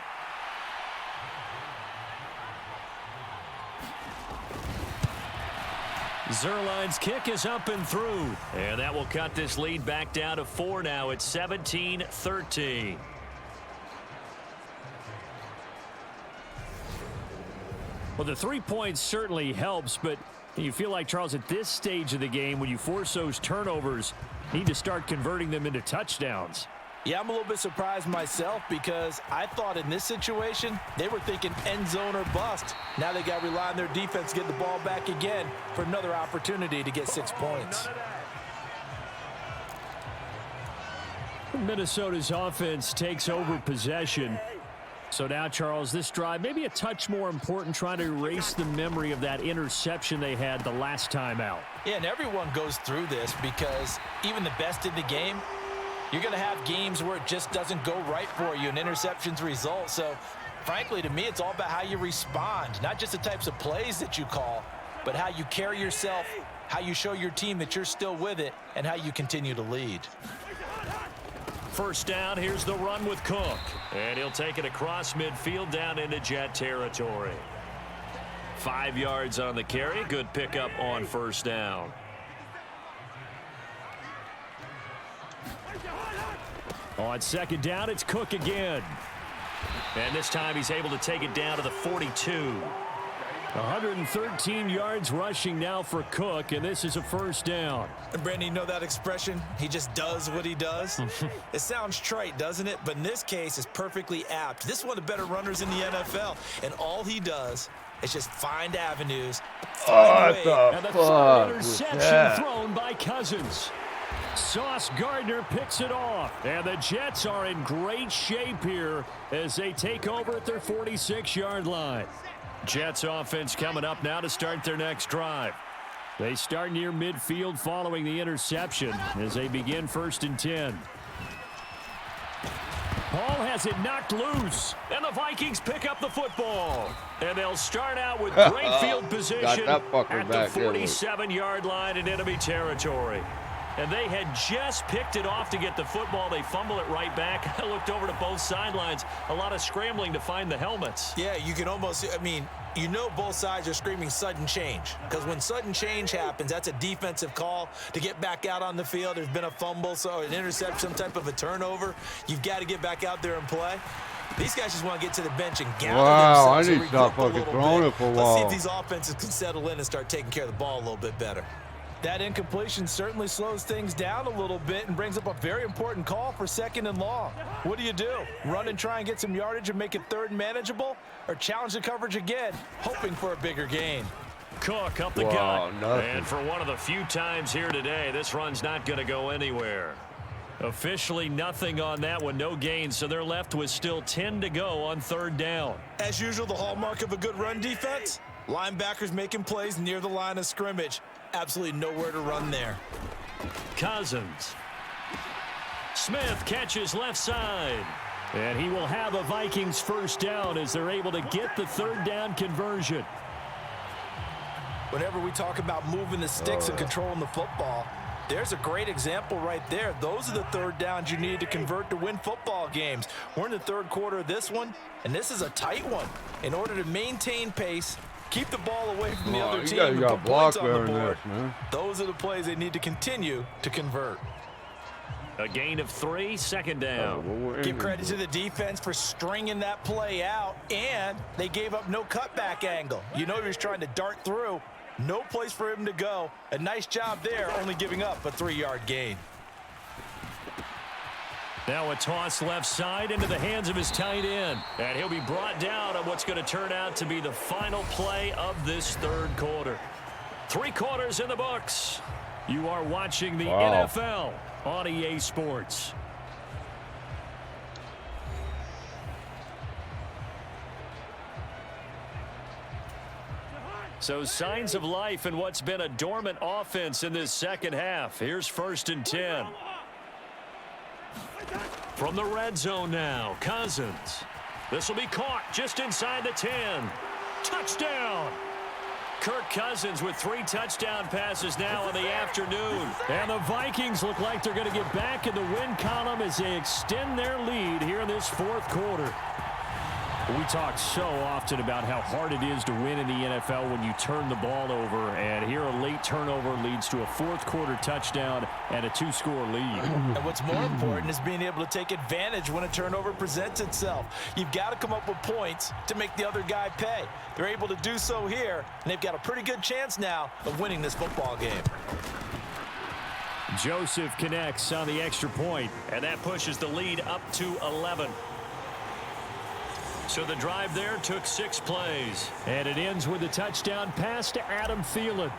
Zerline's kick is up and through. And that will cut this lead back down to 4 now. It's 17-13. Well, the 3 points certainly helps, but you feel like, Charles, at this stage of the game, when you force those turnovers, you need to start converting them into touchdowns. Yeah, I'm a little bit surprised myself because I thought in this situation they were thinking end zone or bust. Now they got to rely on their defense to get the ball back again for another opportunity to get 6 points. Minnesota's offense takes over possession. So now, Charles, this drive maybe a touch more important, trying to erase the memory of that interception they had the last time out. Yeah, and everyone goes through this because even the best in the game, you're going to have games where it just doesn't go right for you and interceptions result. So, frankly, to me, it's all about how you respond, not just the types of plays that you call, but how you carry yourself, how you show your team that you're still with it, and how you continue to lead. 1st down, here's the run with Cook. And he'll take it across midfield down into Jet territory. 5 yards on the carry. Good pickup on 1st down. On 2nd down, it's Cook again. And this time he's able to take it down to the 42. 113 yards rushing now for Cook, and this is a 1st down. And Brandon, you know that expression? He just does what he does. It sounds trite, doesn't it? But in this case, it's perfectly apt. This is one of the better runners in the NFL, and all he does is just find avenues. What And the the fuck 3rd was interception that? thrown by Cousins. Sauce Gardner picks it off, and the Jets are in great shape here as they take over at their 46-yard line. Jets offense coming up now to start their next drive. They start near midfield following the interception as they begin 1st and 10. Hall has it knocked loose, and the Vikings pick up the football. And they'll start out with great field position that fucker at the back, didn't we? 47-yard line in enemy territory. And they had just picked it off to get the football. They fumble it right back. I looked over to both sidelines. A lot of scrambling to find the helmets. Yeah, you can almost, I mean, you know both sides are screaming sudden change. Because when sudden change happens, that's a defensive call to get back out on the field. There's been a fumble, so an interception, some type of a turnover. You've got to get back out there and play. These guys just want to get to the bench and gather Wow, I themselves. need and to stop regroup a fucking little throwing bit. it for a Let's see while. if these offenses can settle in and start taking care of the ball a little bit better. That incompletion certainly slows things down a little bit and brings up a very important call for 2nd and long. What do? Run and try and get some yardage and make it 3rd and manageable? Or challenge the coverage again, hoping for a bigger gain? Cook up the Wow, gut. nothing. And for one of the few times here today, this run's not going to go anywhere. Officially nothing on that one, no gain, so they're left with still 10 to go on 3rd down. As usual, the hallmark of a good run defense, linebackers making plays near the line of scrimmage. Absolutely nowhere to run there. Cousins. Smith catches left side. And he will have a Vikings 1st down as they're able to get the 3rd down conversion. Whenever we talk about moving the sticks and controlling the football, there's a great example right there. Those are the third downs you need to convert to win football games. We're in the third quarter of this one, and this is a tight one. In order to maintain pace, keep the ball away from the other team, and put points on the board, those are the plays they need to continue to convert. A gain of 3, second down. Give credit to the defense for stringing that play out, and they gave up no cutback angle. You know he was trying to dart through. No place for him to go. A nice job there, only giving up a 3-yard gain. Now a toss left side into the hands of his tight end. And he'll be brought down on what's going to turn out to be the final play of this third quarter. 3 quarters in the books. You are watching the NFL on EA Sports. So signs of life in what's been a dormant offense in this second half. Here's 1st and 10. From the red zone now, Cousins. This will be caught just inside the 10. Touchdown! Kirk Cousins with 3 touchdown passes now in the afternoon. And the Vikings look like they're going to get back in the win column as they extend their lead here in this fourth quarter. We talk so often about how hard it is to win in the NFL when you turn the ball over, and here a late turnover leads to a fourth quarter touchdown and a 2-score lead. And what's more important is being able to take advantage when a turnover presents itself. You've got to come up with points to make the other guy pay. They're able to do so here, and they've got a pretty good chance now of winning this football game. Joseph connects on the extra point, and that pushes the lead up to 11. So the drive there took 6 plays. And it ends with a touchdown pass to Adam Thielen.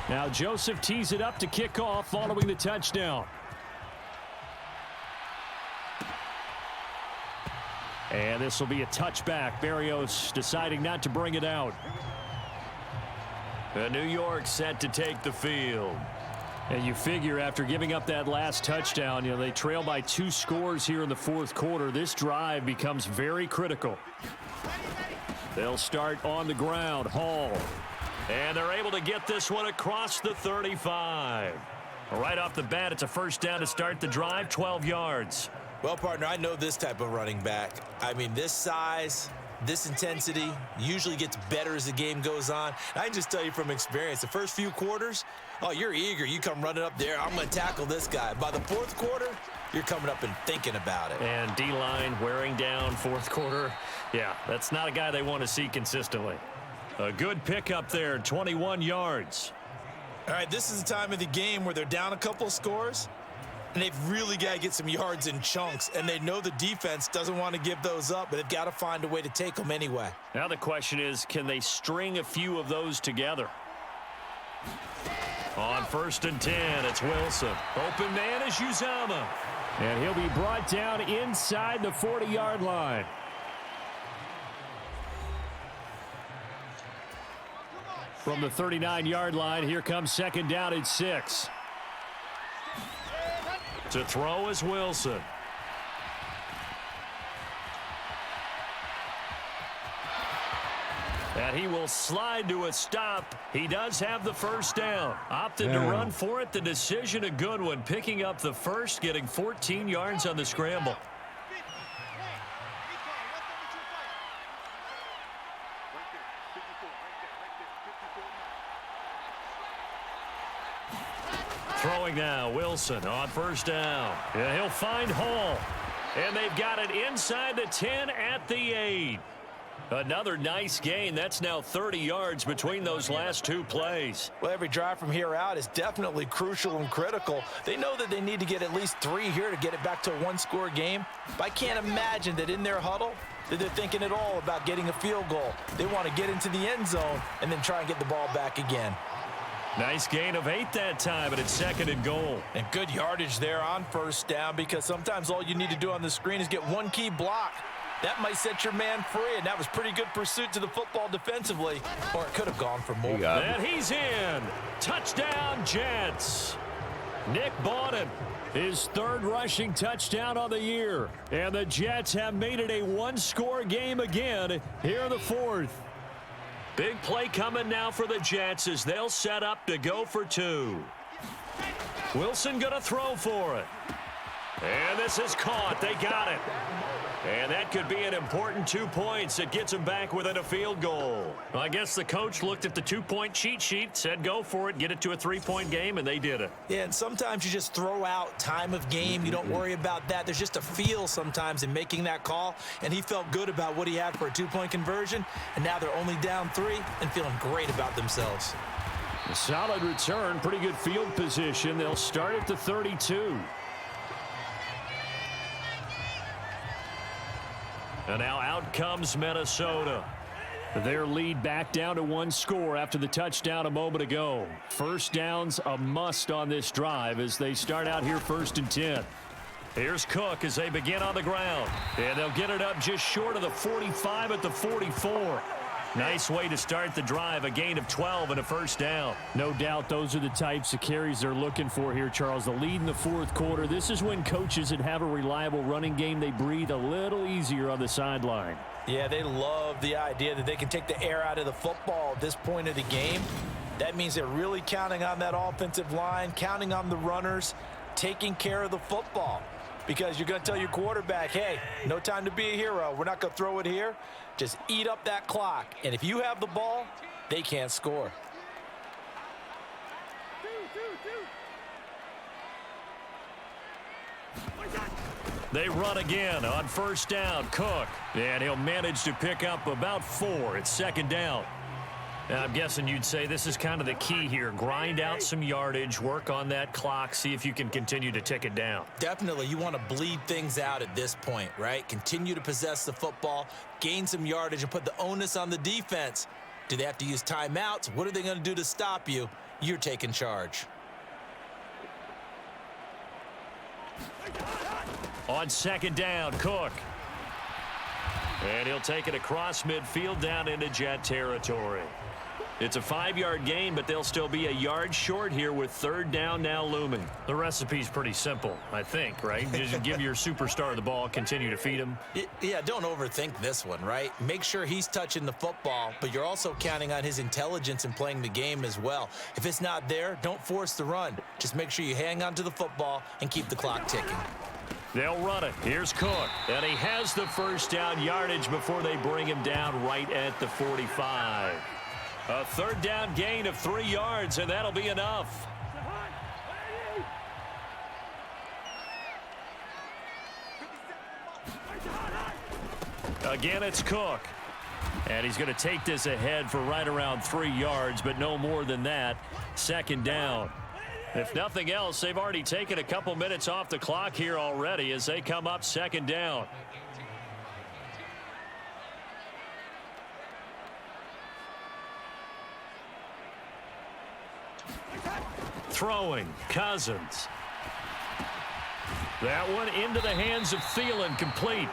Now Joseph tees it up to kick off following the touchdown. And this will be a touchback. Berrios deciding not to bring it out. The New York set to take the field. And you figure after giving up that last touchdown, they trail by 2 scores here in the fourth quarter. This drive becomes very critical. They'll start on the ground. Hall. And they're able to get this one across the 35. Right off the bat, it's a first down to start the drive, 12 yards. Well, partner, I know this type of running back. I mean, this size, this intensity usually gets better as the game goes on. And I can just tell you from experience, the first few quarters, oh, you're eager. You come running up there. I'm going to tackle this guy. By the fourth quarter, you're coming up and thinking about it. And D-line wearing down fourth quarter. Yeah, that's not a guy they want to see consistently. A good pickup there, 21 yards. All right, this is the time of the game where they're down a couple of scores, and they've really got to get some yards in chunks, and they know the defense doesn't want to give those up, but they've got to find a way to take them anyway. Now the question is, can they string a few of those together? On 1st and 10, it's Wilson. Open man is Uzomah. And he'll be brought down inside the 40-yard line. From the 39-yard line, here comes second down at 6. To throw is Wilson. And he will slide to a stop. He does have the first down. Opted to run for it. The decision a good one. Picking up the first, getting 14 yards on the scramble. Throwing now, Wilson on first down. Yeah, he'll find Hall. And they've got it inside the 10 at the 8. Another nice gain. That's now 30 yards between those last 2 plays. Well, every drive from here out is definitely crucial and critical. They know that they need to get at least 3 here to get it back to a 1-score game. But I can't imagine that in their huddle that they're thinking at all about getting a field goal. They want to get into the end zone and then try and get the ball back again. Nice gain of 8 that time, and it's 2nd and goal. And good yardage there on first down, because sometimes all you need to do on the screen is get one key block. That might set your man free, and that was pretty good pursuit to the football defensively, or it could have gone for more. And he's in. Touchdown, Jets. Nick Bawden, his 3rd rushing touchdown on the year. And the Jets have made it a 1-score game again here in the 4th. Big play coming now for the Jets as they'll set up to go for 2. Wilson going to throw for it. And this is caught. They got it. And that could be an important 2 points. It gets them back within a field goal. Well, I guess the coach looked at the 2-point cheat sheet, said go for it, get it to a 3-point game, and they did it. Yeah, and sometimes you just throw out time of game. You don't worry about that. There's just a feel sometimes in making that call, and he felt good about what he had for a 2-point conversion, and now they're only down 3 and feeling great about themselves. A solid return, pretty good field position. They'll start at the 32. And now out comes Minnesota. Their lead back down to 1 score after the touchdown a moment ago. First down's a must on this drive as they start out here 1st and 10. Here's Cook as they begin on the ground. And they'll get it up just short of the 45 at the 44. Nice way to start the drive, a gain of 12 and a first down. No doubt those are the types of carries they're looking for here, Charles. The lead in the 4th quarter. This is when coaches that have a reliable running game, they breathe a little easier on the sideline. Yeah, they love the idea that they can take the air out of the football at this point of the game. That means they're really counting on that offensive line, counting on the runners, taking care of the football. Because you're going to tell your quarterback, hey, no time to be a hero. We're not going to throw it here. Just eat up that clock. And if you have the ball, they can't score. They run again on first down. Cook. And he'll manage to pick up about 4. It's 2nd down. I'm guessing you'd say this is kind of the key here. Grind out some yardage, work on that clock, see if you can continue to tick it down. Definitely. You want to bleed things out at this point, right? Continue to possess the football, gain some yardage, and put the onus on the defense. Do they have to use timeouts? What are they going to do to stop you? You're taking charge. On 2nd down, Cook. And he'll take it across midfield down into Jet territory. It's a 5-yard gain, but they'll still be a yard short here with 3rd down now looming. The recipe's pretty simple, I think, right? Just give your superstar the ball, continue to feed him. Yeah, don't overthink this one, right? Make sure he's touching the football, but you're also counting on his intelligence in playing the game as well. If it's not there, don't force the run. Just make sure you hang on to the football and keep the clock ticking. They'll run it. Here's Cook. And he has the first down yardage before they bring him down right at the 45. A 3rd down gain of 3 yards, and that'll be enough. Again, it's Cook. And he's going to take this ahead for right around 3 yards, but no more than that. 2nd down. If nothing else, they've already taken a couple minutes off the clock here already as they come up 2nd down. Throwing, Cousins. That one into the hands of Thielen, complete.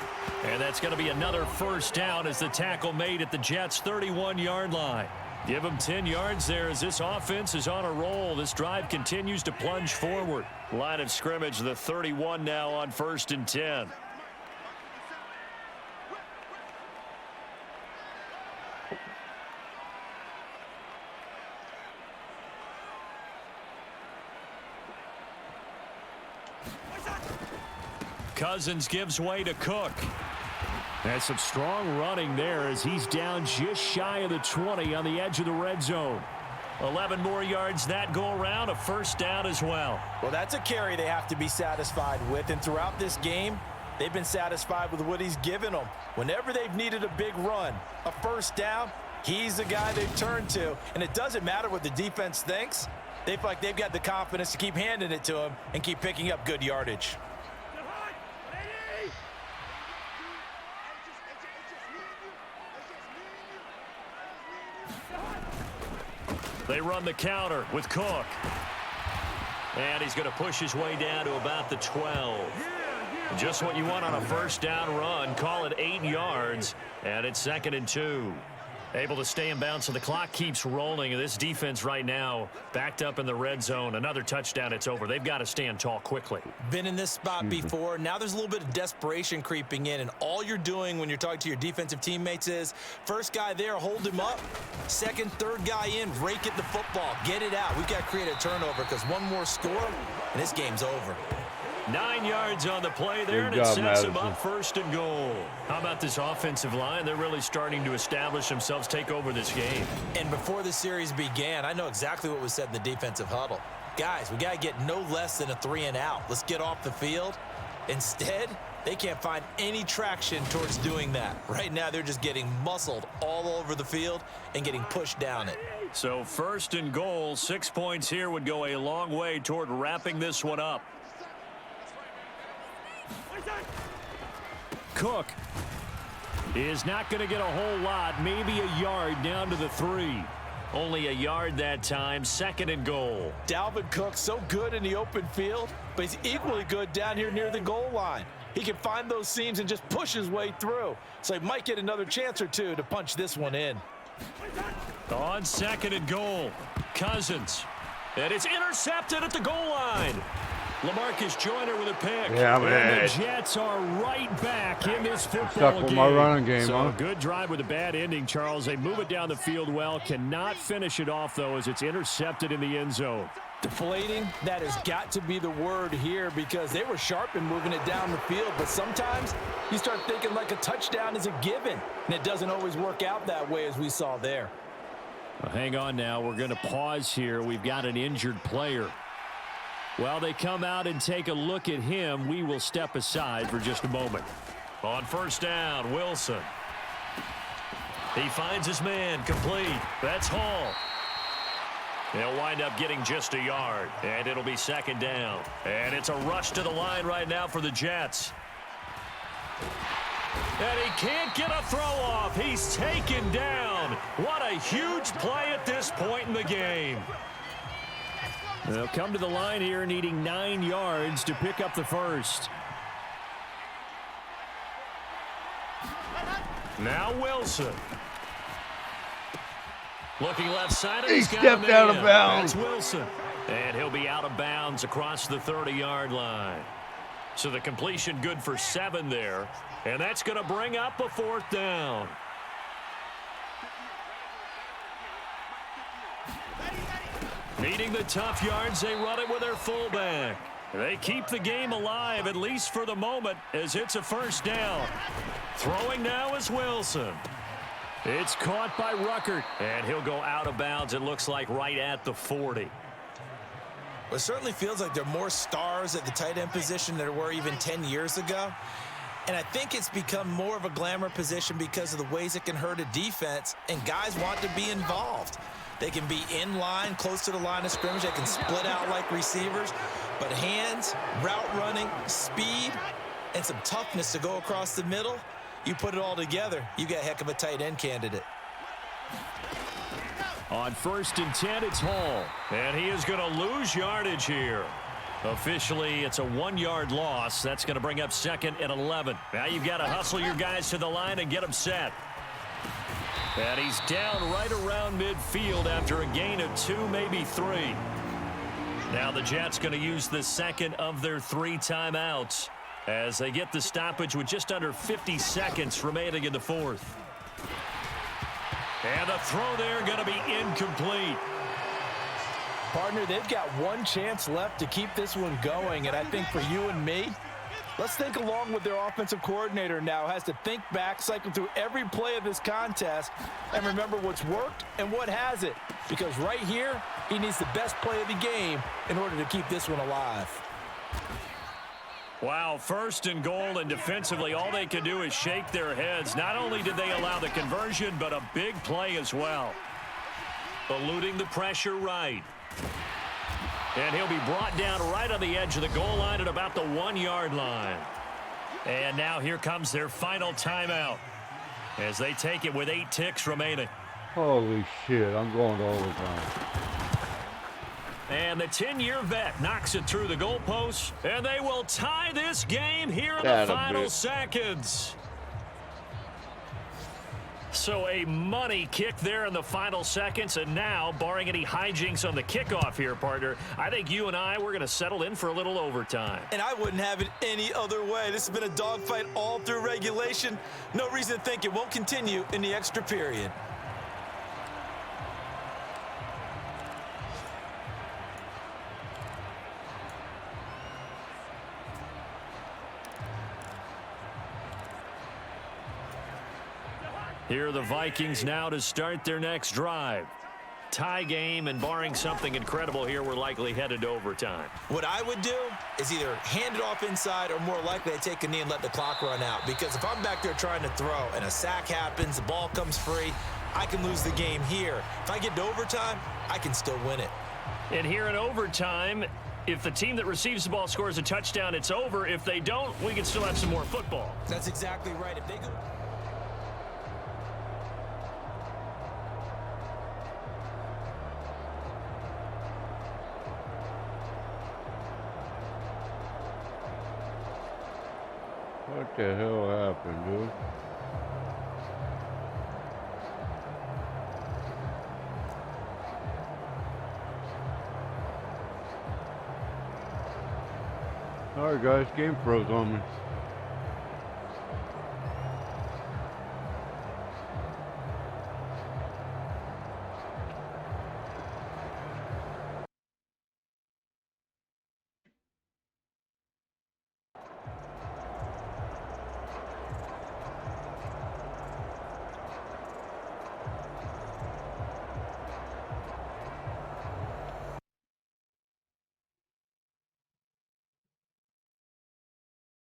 And that's going to be another first down as the tackle made at the Jets' 31-yard line. Give them 10 yards there as this offense is on a roll. This drive continues to plunge forward. Line of scrimmage, the 31 now on 1st and 10. Cousins gives way to Cook. That's some strong running there as he's down just shy of the 20 on the edge of the red zone. 11 more yards that go around, a first down as well. Well, that's a carry they have to be satisfied with, and throughout this game, they've been satisfied with what he's given them. Whenever they've needed a big run, a first down, he's the guy they've turned to, and it doesn't matter what the defense thinks. They feel like they've got the confidence to keep handing it to him and keep picking up good yardage. They run the counter with Cook. And he's going to push his way down to about the 12. Just what you want on a first down run. Call it 8 yards. And it's 2nd and 2. Able to stay in bounds, so the clock keeps rolling. And this defense right now backed up in the red zone. Another touchdown, it's over. They've got to stand tall quickly. Been in this spot before. Now there's a little bit of desperation creeping in, and all you're doing when you're talking to your defensive teammates is first guy there, hold him up. Second, third guy in, rake at the football. Get it out. We've got to create a turnover because one more score, and this game's over. 9 yards on the play there, and it sets them up 1st and goal. How about this offensive line? They're really starting to establish themselves, take over this game. And before the series began, I know exactly what was said in the defensive huddle. Guys, we got to get no less than a 3-and-out. Let's get off the field. Instead, they can't find any traction towards doing that. Right now, they're just getting muscled all over the field and getting pushed down it. So 1st and goal, 6 points here would go a long way toward wrapping this one up. Cook is not going to get a whole lot, maybe a yard down to the 3. Only a yard that time, 2nd and goal. Dalvin Cook so good in the open field, but he's equally good down here near the goal line. He can find those seams and just push his way through. So he might get another chance or two to punch this one in. On 2nd and goal, Cousins. And it's intercepted at the goal line. LaMarcus Joyner with a pick. Yeah, man. And the Jets are right back in this football Stuck with game. my running game, so huh? a good drive with a bad ending, Charles. They move it down the field well. Cannot finish it off, though, as it's intercepted in the end zone. Deflating, that has got to be the word here because they were sharp in moving it down the field. But sometimes you start thinking like a touchdown is a given, and it doesn't always work out that way as we saw there. Well, hang on now. We're going to pause here. We've got an injured player. While they come out and take a look at him, we will step aside for just a moment. On 1st down, Wilson. He finds his man, complete. That's Hall. They'll wind up getting just a yard, and it'll be 2nd down. And it's a rush to the line right now for the Jets. And he can't get a throw off. He's taken down. What a huge play at this point in the game. They'll come to the line here needing 9 yards to pick up the 1st. Now Wilson. Looking left side. He stepped out of bounds. That's Wilson. And he'll be out of bounds across the 30-yard line. So the completion good for 7 there. And that's going to bring up a 4th down. Needing the tough yards, they run it with their fullback. They keep the game alive, at least for the moment, as it's a 1st down. Throwing now is Wilson. It's caught by Ruckert, and he'll go out of bounds, it looks like, right at the 40. Well, it certainly feels like there are more stars at the tight end position than there were even 10 years ago. And I think it's become more of a glamour position because of the ways it can hurt a defense, and guys want to be involved. They can be in line, close to the line of scrimmage. They can split out like receivers. But hands, route running, speed, and some toughness to go across the middle, you put it all together, you got a heck of a tight end candidate. On 1st and 10, it's Hall. And he is going to lose yardage here. Officially, it's a 1-yard loss. That's going to bring up 2nd and 11. Now you've got to hustle your guys to the line and get them set. And he's down right around midfield after a gain of 2, maybe 3. Now the Jets going to use the 2nd of their 3 timeouts as they get the stoppage with just under 50 seconds remaining in the 4th. And the throw there going to be incomplete. Partner, they've got one chance left to keep this one going, and I think for you and me, let's think along with their offensive coordinator now has to think back, cycle through every play of this contest, and remember what's worked and what hasn't. Because right here, he needs the best play of the game in order to keep this one alive. Wow, 1st and goal, and defensively all they can do is shake their heads. Not only did they allow the conversion, but a big play as well. Eluding the pressure right. And he'll be brought down right on the edge of the goal line at about the 1-yard line. And now here comes their final timeout as they take it with 8 ticks remaining. Holy shit, I'm going to overtime. And the 10-year vet knocks it through the goalposts, and they will tie this game here in the final seconds. So a money kick there in the final seconds, and now, barring any hijinks on the kickoff here, partner, I think you and we're going to settle in for a little overtime. And I wouldn't have it any other way. This has been a dogfight all through regulation. No reason to think it won't continue in the extra period. Here are the Vikings now to start their next drive. Tie game, and barring something incredible here, we're likely headed to overtime. What I would do is either hand it off inside or more likely to take a knee and let the clock run out. Because if I'm back there trying to throw and a sack happens, the ball comes free, I can lose the game here. If I get to overtime, I can still win it. And here in overtime, if the team that receives the ball scores a touchdown, it's over. If they don't, we can still have some more football. That's exactly right. If they go... What the hell happened, dude? Alright guys, game froze on me.